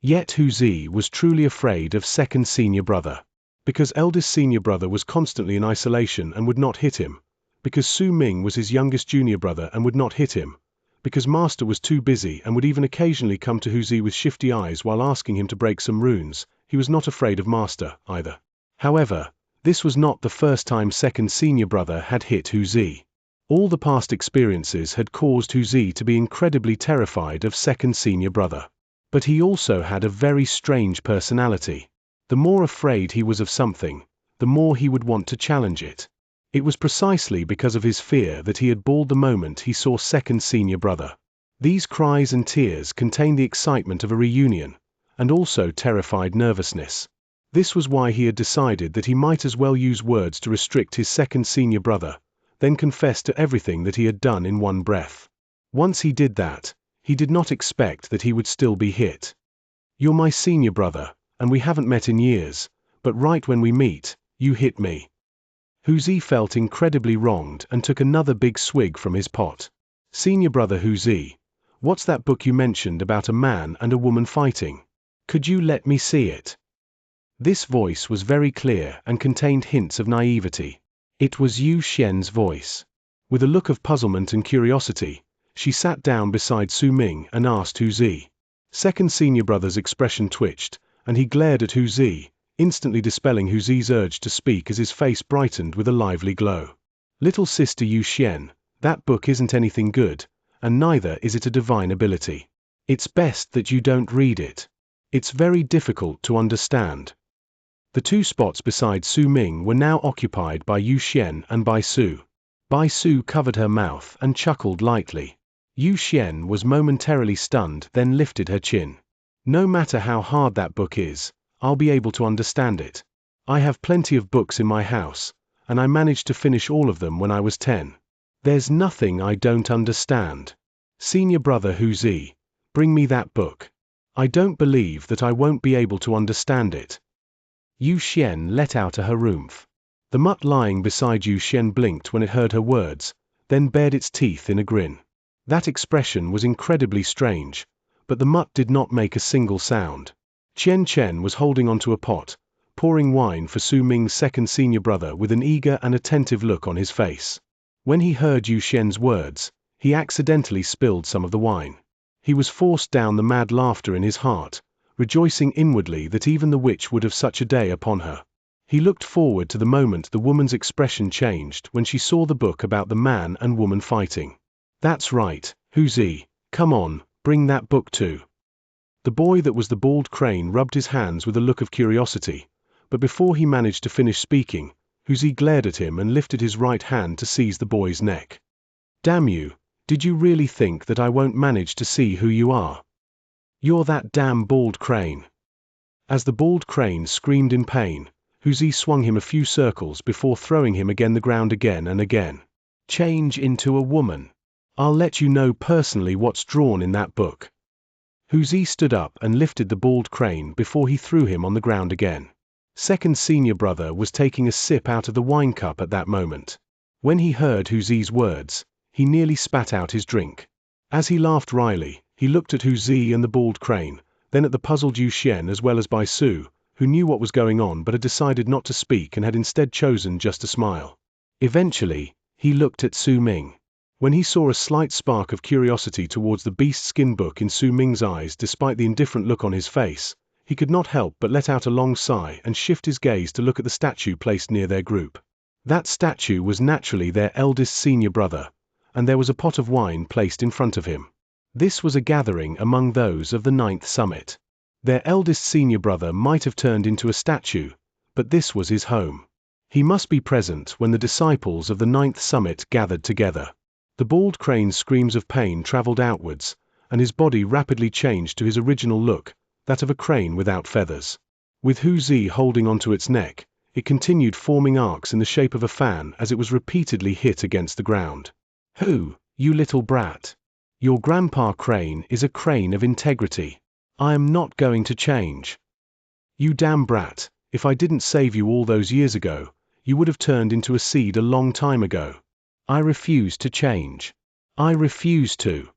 Yet Huzi was truly afraid of second senior brother. Because eldest senior brother was constantly in isolation and would not hit him. Because Su Ming was his youngest junior brother and would not hit him. Because Master was too busy and would even occasionally come to Huzi with shifty eyes while asking him to break some runes, he was not afraid of Master, either. However, this was not the first time second senior brother had hit Huzi. All the past experiences had caused Huzi to be incredibly terrified of second senior brother. But he also had a very strange personality. The more afraid he was of something, the more he would want to challenge it. It was precisely because of his fear that he had bawled the moment he saw second senior brother. These cries and tears contained the excitement of a reunion, and also terrified nervousness. This was why he had decided that he might as well use words to restrict his second senior brother, then confess to everything that he had done in one breath. Once he did that, he did not expect that he would still be hit. You're my senior brother, and we haven't met in years, but right when we meet, you hit me. Huzi felt incredibly wronged and took another big swig from his pot. Senior brother Huzi, what's that book you mentioned about a man and a woman fighting? Could you let me see it? This voice was very clear and contained hints of naivety. It was Yu Xian's voice. With a look of puzzlement and curiosity, she sat down beside Su Ming and asked Huzi. Second senior brother's expression twitched, and he glared at Huzi, instantly dispelling Huzi's urge to speak as his face brightened with a lively glow. Little sister Yu Xian, that book isn't anything good, and neither is it a divine ability. It's best that you don't read it. It's very difficult to understand. The 2 spots beside Su Ming were now occupied by Yu Xian and Bai Su. Bai Su covered her mouth and chuckled lightly. Yu Xian was momentarily stunned, then lifted her chin. No matter how hard that book is, I'll be able to understand it. I have plenty of books in my house, and I managed to finish all of them when I was 10. There's nothing I don't understand. Senior brother Huzi, bring me that book. I don't believe that I won't be able to understand it. Yu Xian let out a harumph. The mutt lying beside Xianxia blinked when it heard her words, then bared its teeth in a grin. That expression was incredibly strange, but the mutt did not make a single sound. Xianxia was holding onto a pot, pouring wine for Su Ming's second senior brother with an eager and attentive look on his face. When he heard Xianxia's words, he accidentally spilled some of the wine. He was forced down the mad laughter in his heart, rejoicing inwardly that even the witch would have such a day upon her. He looked forward to the moment the woman's expression changed when she saw the book about the man and woman fighting. That's right, Huzi, come on, bring that book too. The boy that was the bald crane rubbed his hands with a look of curiosity, but before he managed to finish speaking, Huzi glared at him and lifted his right hand to seize the boy's neck. Damn you, did you really think that I won't manage to see who you are? You're that damn bald crane. As the bald crane screamed in pain, Huzi swung him a few circles before throwing him against the ground again and again. Change into a woman. I'll let you know personally what's drawn in that book. Huzi stood up and lifted the bald crane before he threw him on the ground again. Second senior brother was taking a sip out of the wine cup at that moment. When he heard Huzi's words, he nearly spat out his drink. As he laughed wryly, he looked at Huzi and the bald crane, then at the puzzled Xianxia as well as by Su, who knew what was going on but had decided not to speak and had instead chosen just to smile. Eventually, he looked at Su Ming. When he saw a slight spark of curiosity towards the beast skin book in Su Ming's eyes despite the indifferent look on his face, he could not help but let out a long sigh and shift his gaze to look at the statue placed near their group. That statue was naturally their eldest senior brother, and there was a pot of wine placed in front of him. This was a gathering among those of the 9th summit. Their eldest senior brother might have turned into a statue, but this was his home. He must be present when the disciples of the 9th summit gathered together. The bald crane's screams of pain traveled outwards, and his body rapidly changed to his original look, that of a crane without feathers. With Huzi holding onto its neck, it continued forming arcs in the shape of a fan as it was repeatedly hit against the ground. Who, you little brat? Your grandpa crane is a crane of integrity. I am not going to change. You damn brat, if I didn't save you all those years ago, you would have turned into a seed a long time ago. I refuse to change. I refuse to.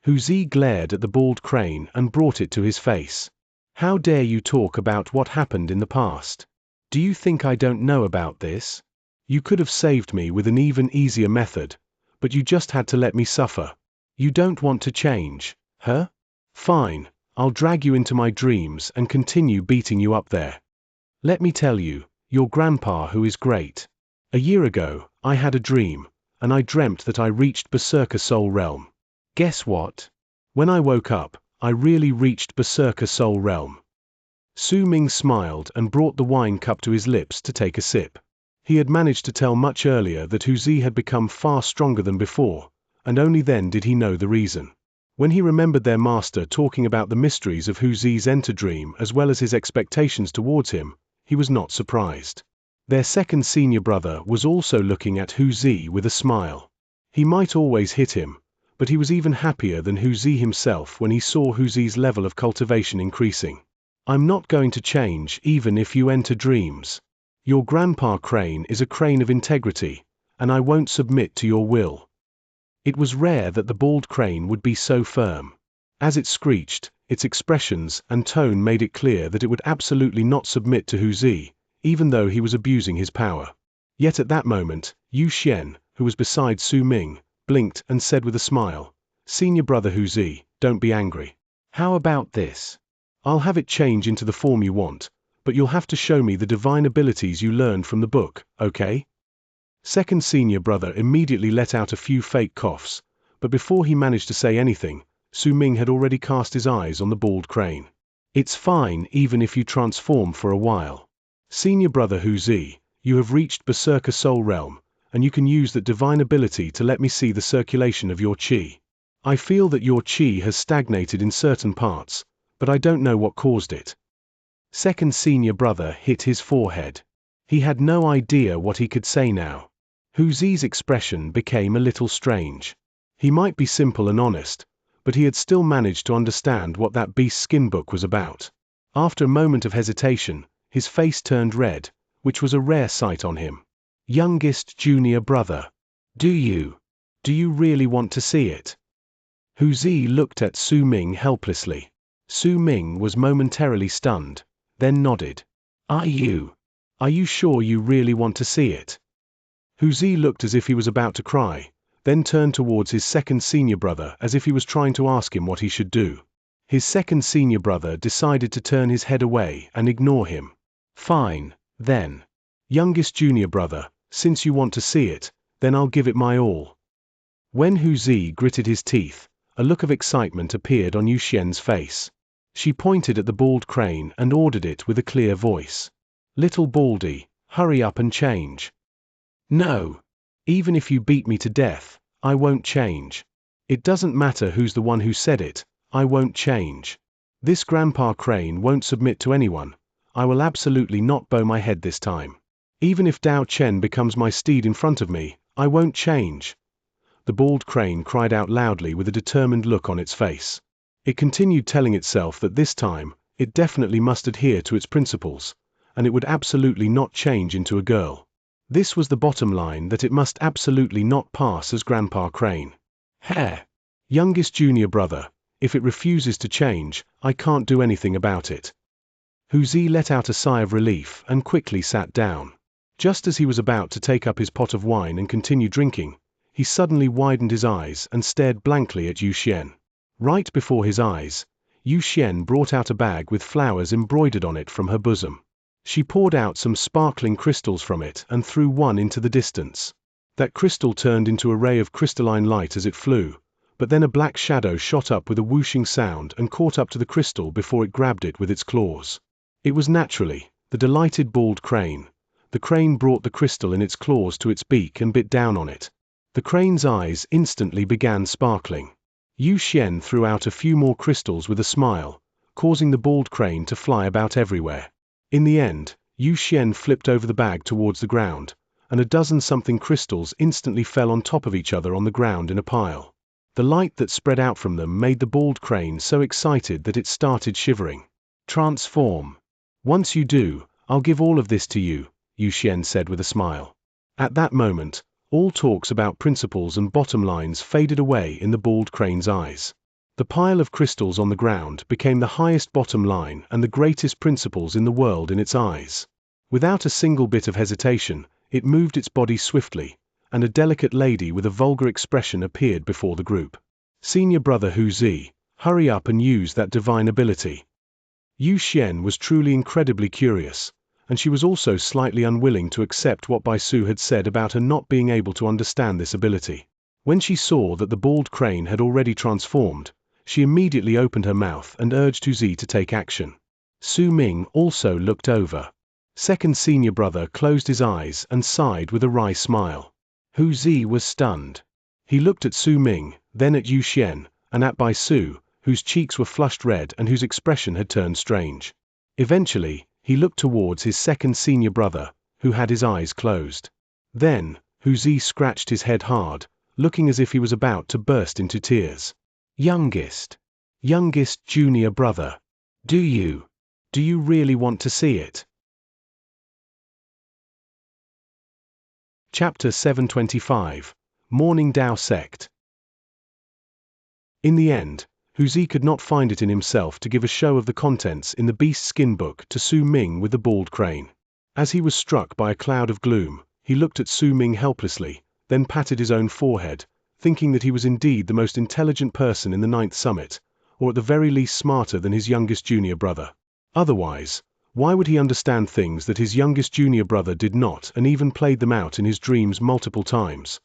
Huzi glared at the bald crane and brought it to his face. How dare you talk about what happened in the past? Do you think I don't know about this? You could have saved me with an even easier method, but you just had to let me suffer. You don't want to change, huh? Fine, I'll drag you into my dreams and continue beating you up there. Let me tell you, your grandpa who is great. A year ago, I had a dream, and I dreamt that I reached Berserker Soul Realm. Guess what? When I woke up, I really reached Berserker Soul Realm. Su Ming smiled and brought the wine cup to his lips to take a sip. He had managed to tell much earlier that Huzi had become far stronger than before, and only then did he know the reason. When he remembered their master talking about the mysteries of Huzi's enter dream as well as his expectations towards him, he was not surprised. Their second senior brother was also looking at Huzi with a smile. He might always hit him, but he was even happier than Huzi himself when he saw Huzi's level of cultivation increasing. I'm not going to change even if you enter dreams. Your grandpa crane is a crane of integrity, and I won't submit to your will. It was rare that the bald crane would be so firm. As it screeched, its expressions and tone made it clear that it would absolutely not submit to Huzi, even though he was abusing his power. Yet at that moment, Xianxia, who was beside Su Ming, blinked and said with a smile, "Senior brother Huzi, don't be angry. How about this? I'll have it change into the form you want, but you'll have to show me the divine abilities you learned from the book, okay?" Second senior brother immediately let out a few fake coughs, but before he managed to say anything, Su Ming had already cast his eyes on the bald crane. It's fine even if you transform for a while. Senior brother Huzi, you have reached Berserker Soul Realm, and you can use that divine ability to let me see the circulation of your chi. I feel that your chi has stagnated in certain parts, but I don't know what caused it. Second senior brother hit his forehead. He had no idea what he could say now. Huzi's expression became a little strange. He might be simple and honest, but he had still managed to understand what that beast skin book was about. After a moment of hesitation, his face turned red, which was a rare sight on him. Youngest junior brother. Do you really want to see it? Hu Zi looked at Su Ming helplessly. Su Ming was momentarily stunned, then nodded. Are you sure you really want to see it? Hu Zi looked as if he was about to cry, then turned towards his second senior brother as if he was trying to ask him what he should do. His second senior brother decided to turn his head away and ignore him. Fine, then. Youngest junior brother, since you want to see it, then I'll give it my all. When Hu Zi gritted his teeth, a look of excitement appeared on Yu Xian's face. She pointed at the bald crane and ordered it with a clear voice. Little Baldy, hurry up and change. No. Even if you beat me to death, I won't change. It doesn't matter who's the one who said it, I won't change. This Grandpa Crane won't submit to anyone. I will absolutely not bow my head this time. Even if Dao Chen becomes my steed in front of me, I won't change. The bald crane cried out loudly with a determined look on its face. It continued telling itself that this time, it definitely must adhere to its principles, and it would absolutely not change into a girl. This was the bottom line, that it must absolutely not pass as Grandpa Crane. Heh. Youngest junior brother, if it refuses to change, I can't do anything about it. Hu Zi let out a sigh of relief and quickly sat down. Just as he was about to take up his pot of wine and continue drinking, he suddenly widened his eyes and stared blankly at Yu Xian. Right before his eyes, Yu Xian brought out a bag with flowers embroidered on it from her bosom. She poured out some sparkling crystals from it and threw one into the distance. That crystal turned into a ray of crystalline light as it flew, but then a black shadow shot up with a whooshing sound and caught up to the crystal before it grabbed it with its claws. It was naturally the delighted bald crane. The crane brought the crystal in its claws to its beak and bit down on it. The crane's eyes instantly began sparkling. Yu Xian threw out a few more crystals with a smile, causing the bald crane to fly about everywhere. In the end, Yu Xian flipped over the bag towards the ground, and a dozen-something crystals instantly fell on top of each other on the ground in a pile. The light that spread out from them made the bald crane so excited that it started shivering. Transform. Once you do, I'll give all of this to you, Yu Xian said with a smile. At that moment, all talks about principles and bottom lines faded away in the bald crane's eyes. The pile of crystals on the ground became the highest bottom line and the greatest principles in the world in its eyes. Without a single bit of hesitation, it moved its body swiftly, and a delicate lady with a vulgar expression appeared before the group. Senior brother Hu Zi, hurry up and use that divine ability. Yu Xian was truly incredibly curious, and she was also slightly unwilling to accept what Bai Su had said about her not being able to understand this ability. When she saw that the bald crane had already transformed, she immediately opened her mouth and urged Hu Zi to take action. Su Ming also looked over. Second senior brother closed his eyes and sighed with a wry smile. Hu Zi was stunned. He looked at Su Ming, then at Yu Xian, and at Bai Su, whose cheeks were flushed red and whose expression had turned strange. Eventually, he looked towards his second senior brother, who had his eyes closed. Then, Hu Zi scratched his head hard, looking as if he was about to burst into tears. Youngest junior brother. Do you really want to see it? Chapter 725. Morning Dao Sect. In the end, Hu Zi could not find it in himself to give a show of the contents in the beast skin book to Su Ming with the bald crane. As he was struck by a cloud of gloom, he looked at Su Ming helplessly, then patted his own forehead, thinking that he was indeed the most intelligent person in the 9th summit, or at the very least smarter than his youngest junior brother. Otherwise, why would he understand things that his youngest junior brother did not and even played them out in his dreams multiple times?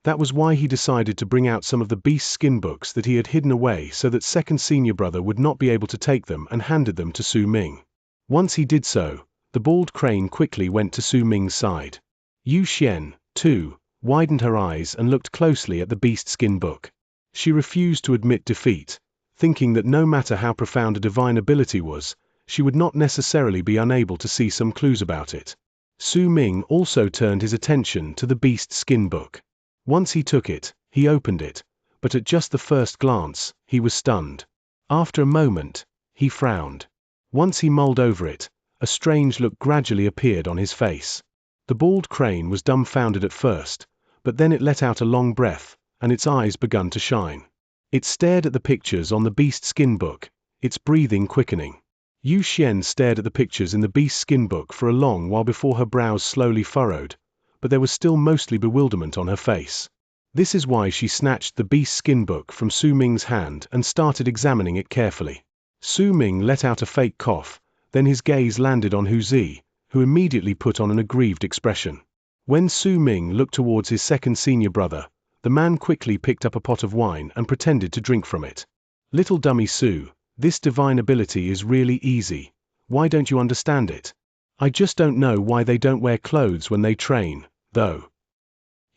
That was why he decided to bring out some of the beast skin books that he had hidden away so that second senior brother would not be able to take them, and handed them to Su Ming. Once he did so, the bald crane quickly went to Su Ming's side. Yu Xian, too, widened her eyes and looked closely at the beast skin book. She refused to admit defeat, thinking that no matter how profound a divine ability was, she would not necessarily be unable to see some clues about it. Su Ming also turned his attention to the beast skin book. Once he took it, he opened it, but at just the first glance, he was stunned. After a moment, he frowned. Once he mulled over it, a a strange look gradually appeared on his face. The bald crane was dumbfounded at first, but then it let out a long breath, and its eyes began to shine. It stared at the pictures on the beast skin book, its breathing quickening. Xian stared at the pictures in the beast skin book for a long while before her brows slowly furrowed, but there was still mostly bewilderment on her face. This is why she snatched the beast skin book from Su Ming's hand and started examining it carefully. Su Ming let out a fake cough, then his gaze landed on Hu Zi, who immediately put on an aggrieved expression. When Su Ming looked towards his second senior brother, the man quickly picked up a pot of wine and pretended to drink from it. Little dummy Su, this divine ability is really easy. Why don't you understand it? I just don't know why they don't wear clothes when they train, though.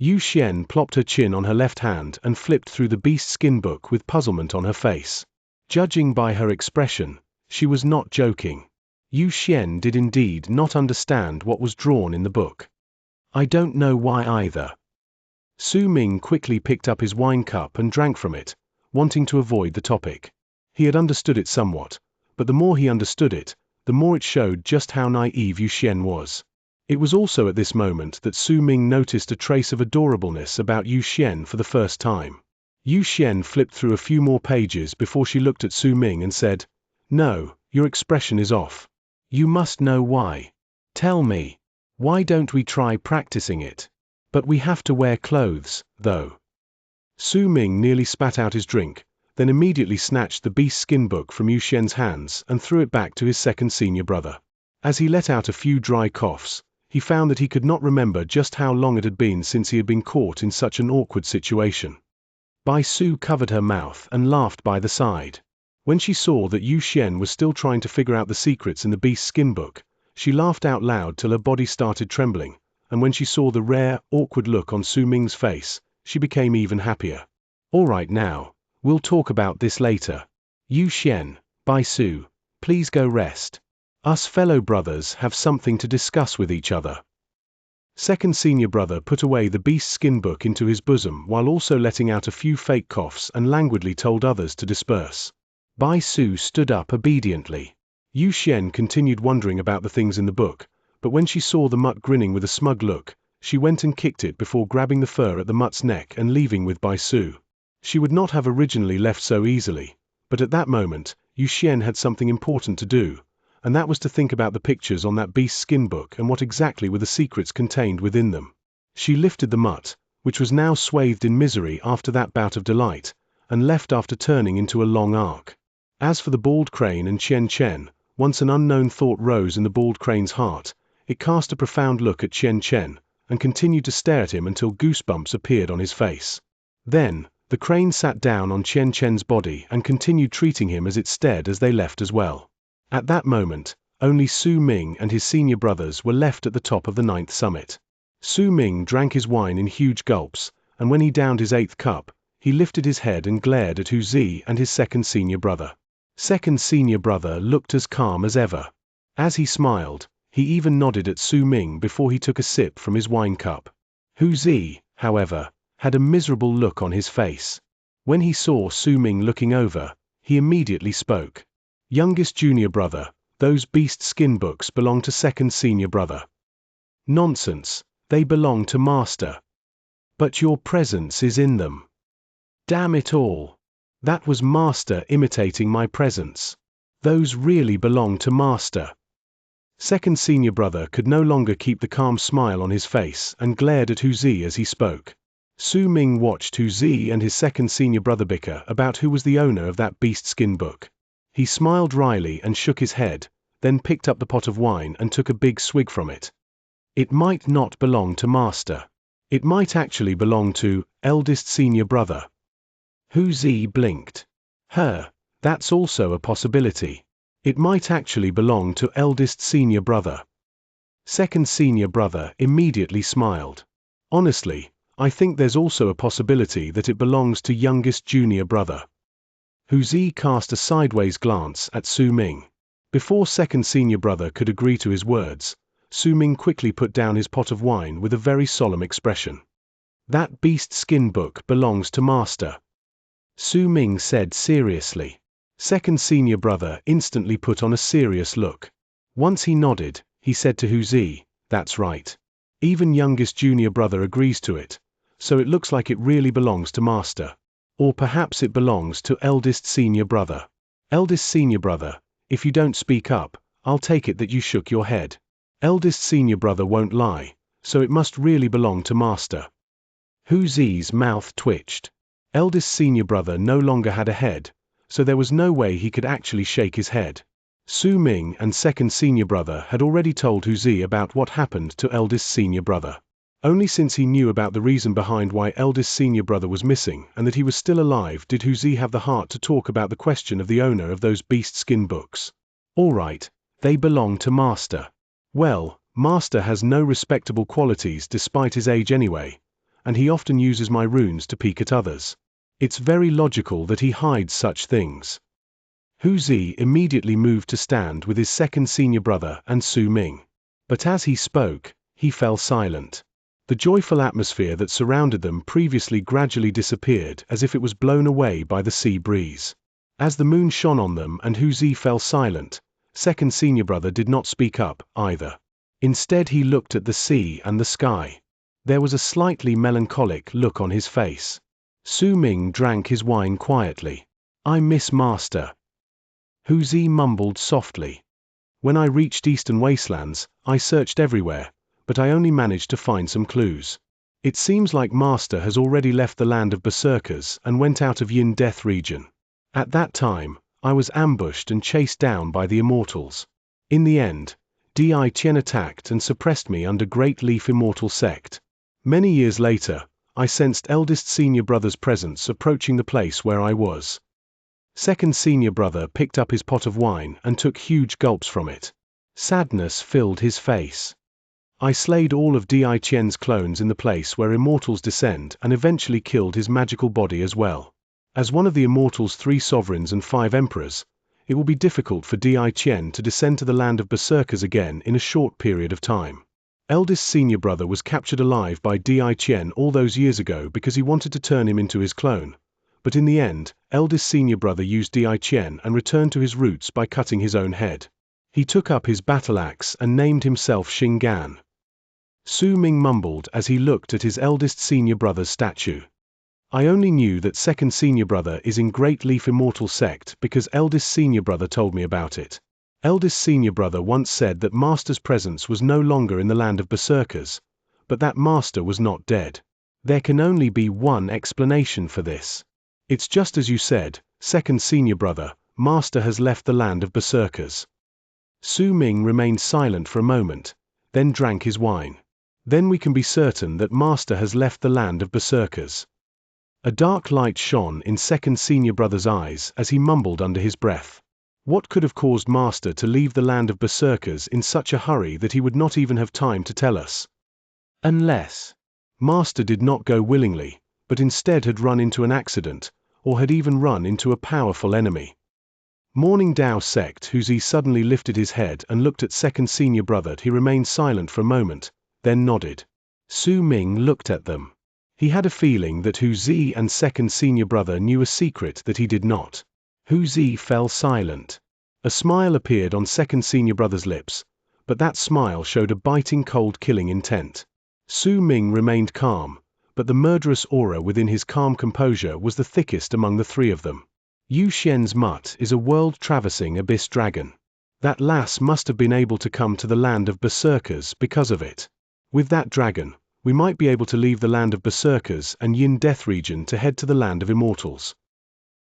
Xian plopped her chin on her left hand and flipped through the beast skin book with puzzlement on her face. Judging by her expression, she was not joking. Xian did indeed not understand what was drawn in the book. I don't know why either. Su Ming quickly picked up his wine cup and drank from it, wanting to avoid the topic. He had understood it somewhat, but the more he understood it, the more it showed just how naive Xian was. It was also at this moment that Su Ming noticed a trace of adorableness about Xian for the first time. Xian flipped through a few more pages before she looked at Su Ming and said, "No, your expression is off. You must know why. Tell me, why don't we try practicing it? But we have to wear clothes, though." Su Ming nearly spat out his drink, then immediately snatched the beast skin book from Xian's hands and threw it back to his second senior brother. As he let out a few dry coughs, he found that he could not remember just how long it had been since he had been caught in such an awkward situation. Bai Su covered her mouth and laughed by the side. When she saw that Xian was still trying to figure out the secrets in the beast skin book, she laughed out loud till her body started trembling, and when she saw the rare, awkward look on Su Ming's face, she became even happier. "All right now, we'll talk about this later. Xian, Bai Su, please go rest. Us fellow brothers have something to discuss with each other." Second senior brother put away the beast skin book into his bosom while also letting out a few fake coughs and languidly told others to disperse. Bai Su stood up obediently. Xian continued wondering about the things in the book, but when she saw the mutt grinning with a smug look, she went and kicked it before grabbing the fur at the mutt's neck and leaving with Bai Su. She would not have originally left so easily, but at that moment, Xian had something important to do, and that was to think about the pictures on that beast skin book and what exactly were the secrets contained within them. She lifted the mutt, which was now swathed in misery after that bout of delight, and left after turning into a long arc. As for the bald crane and Chen, once an unknown thought rose in the bald crane's heart, it cast a profound look at Chen, and continued to stare at him until goosebumps appeared on his face. Then, the crane sat down on Chen's body and continued treating him as it stared as they left as well. At that moment, only Su Ming and his senior brothers were left at the top of the 9th summit. Su Ming drank his wine in huge gulps, and when he downed his 8th cup, he lifted his head and glared at Hu Zi and his second senior brother. Second senior brother looked as calm as ever. As he smiled, he even nodded at Su Ming before he took a sip from his wine cup. Hu Zi, however, had a miserable look on his face. When he saw Su Ming looking over, he immediately spoke. "Youngest junior brother, those beast skin books belong to second senior brother." "Nonsense, they belong to master." "But your presence is in them." "Damn it all. That was master imitating my presence. Those really belong to master." Second senior brother could no longer keep the calm smile on his face and glared at Hu Zi as he spoke. Su Ming watched Hu Zi and his second senior brother bicker about who was the owner of that beast skin book. He smiled wryly and shook his head, then picked up the pot of wine and took a big swig from it. "It might not belong to master. It might actually belong to eldest senior brother." Hu Zi blinked. That's also a possibility. It might actually belong to eldest senior brother." Second senior brother immediately smiled. "Honestly, I think there's also a possibility that it belongs to youngest junior brother." Hu Zi cast a sideways glance at Su Ming. Before second senior brother could agree to his words, Su Ming quickly put down his pot of wine with a very solemn expression. "That beast skin book belongs to master," Su Ming said seriously. Second senior brother instantly put on a serious look. Once he nodded, he said to Huzi, "That's right. Even youngest junior brother agrees to it, so it looks like it really belongs to master. Or perhaps it belongs to eldest senior brother. Eldest senior brother, if you don't speak up, I'll take it that you shook your head. Eldest senior brother won't lie, so it must really belong to master." Huzi's mouth twitched. Eldest senior brother no longer had a head, so there was no way he could actually shake his head. Su Ming and second senior brother had already told Huzi about what happened to eldest senior brother. Only since he knew about the reason behind why eldest senior brother was missing and that he was still alive did Huzi have the heart to talk about the question of the owner of those beast skin books. All right, they belong to master. Well, master has no respectable qualities despite his age anyway, and he often uses my runes to peek at others. It's very logical that he hides such things. Huzi immediately moved to stand with his second senior brother and Su Ming. But as he spoke, he fell silent. The joyful atmosphere that surrounded them previously gradually disappeared as if it was blown away by the sea breeze. As the moon shone on them and Huzi fell silent, second senior brother did not speak up, either. Instead he looked at the sea and the sky. There was a slightly melancholic look on his face. Su Ming drank his wine quietly. "I miss master." Huzi mumbled softly. "When I reached Eastern Wastelands, I searched everywhere, but I only managed to find some clues. It seems like master has already left the land of berserkers and went out of Yin Death region. At that time, I was ambushed and chased down by the immortals. In the end, Di Qian attacked and suppressed me under Great Leaf Immortal Sect. Many years later, I sensed eldest senior brother's presence approaching the place where I was." Second senior brother picked up his pot of wine and took huge gulps from it. Sadness filled his face. "I slayed all of Di Qian's clones in the place where immortals descend and eventually killed his magical body as well. As one of the immortals' 3 sovereigns and 5 emperors, it will be difficult for Di Qian to descend to the land of berserkers again in a short period of time. Eldest senior brother was captured alive by Di Qian all those years ago because he wanted to turn him into his clone. But in the end, eldest senior brother used Di Qian and returned to his roots by cutting his own head. He took up his battle axe and named himself Xingan." Su Ming mumbled as he looked at his eldest senior brother's statue. "I only knew that second senior brother is in Great Leaf Immortal Sect because eldest senior brother told me about it. Eldest senior brother once said that master's presence was no longer in the land of berserkers, but that master was not dead. There can only be one explanation for this. It's just as you said, second senior brother, master has left the land of berserkers." Su Ming remained silent for a moment, then drank his wine. "Then we can be certain that master has left the land of berserkers." A dark light shone in second senior brother's eyes as he mumbled under his breath. What could have caused master to leave the land of berserkers in such a hurry that he would not even have time to tell us? Unless master did not go willingly, but instead had run into an accident, or had even run into a powerful enemy. Morning Dao Sect Huzi suddenly lifted his head and looked at second senior brother. He remained silent for a moment, then nodded. Su Ming looked at them. He had a feeling that Huzi and second senior brother knew a secret that he did not. Huzi fell silent. A smile appeared on second senior brother's lips, but that smile showed a biting cold killing intent. Su Ming remained calm, but the murderous aura within his calm composure was the thickest among the 3 of them. Yu Xian's mutt is a world-traversing abyss dragon. That lass must have been able to come to the land of berserkers because of it. With that dragon, we might be able to leave the land of berserkers and Yin Death region to head to the land of immortals.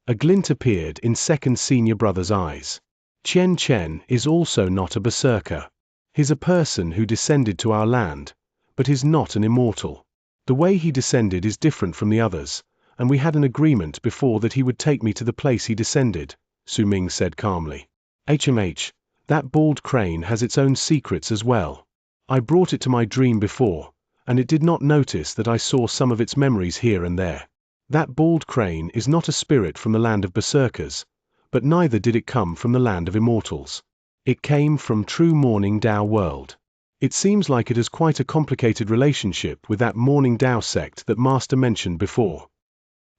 A glint appeared in second senior brother's eyes. Chen Chen is also not a berserker. He's a person who descended to our land, but is not an immortal. The way he descended is different from the others, and we had an agreement before that he would take me to the place he descended, Su Ming said calmly. HMH, that bald crane has its own secrets as well. I brought it to my dream before, and it did not notice that I saw some of its memories here and there. That bald crane is not a spirit from the land of berserkers, but neither did it come from the land of immortals. It came from true Morning Dao world. It seems like it has quite a complicated relationship with that Morning Dao sect that master mentioned before.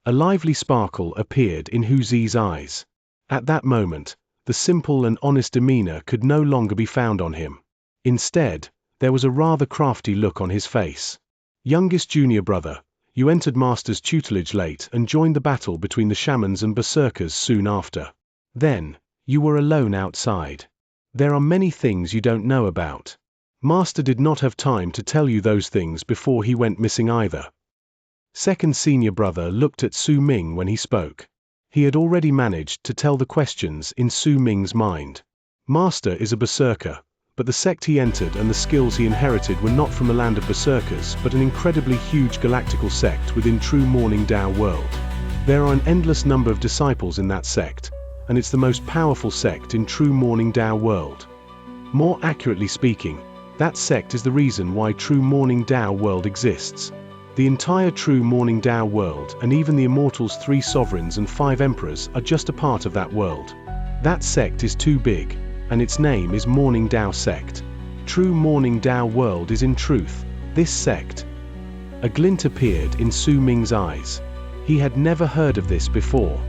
A lively sparkle appeared in Huzi's eyes. At that moment, the simple and honest demeanor could no longer be found on him. Instead, there was a rather crafty look on his face. Youngest junior brother, you entered Master's tutelage late and joined the battle between the shamans and berserkers soon after. Then, you were alone outside. There are many things you don't know about. Master did not have time to tell you those things before he went missing either. Second senior brother looked at Su Ming when he spoke. He had already managed to tell the questions in Su Ming's mind. Master is a berserker, but the sect he entered and the skills he inherited were not from the land of berserkers but an incredibly huge galactical sect within true Morning Dao world. There are an endless number of disciples in that sect, and it's the most powerful sect in true Morning Dao world. More accurately speaking, that sect is the reason why true Morning Dao world exists. The entire true Morning Dao world and even the Immortals' 3 sovereigns and 5 emperors are just a part of that world. That sect is too big, and its name is Morning Dao sect. True Morning Dao world is in truth this sect. A glint appeared in Su Ming's eyes. He had never heard of this before.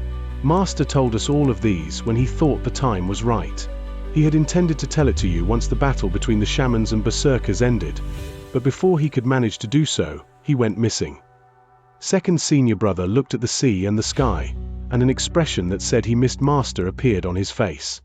Master told us all of these when he thought the time was right. He had intended to tell it to you once the battle between the shamans and berserkers ended, but before he could manage to do so, he went missing. Second senior brother looked at the sea and the sky, and an expression that said he missed Master appeared on his face.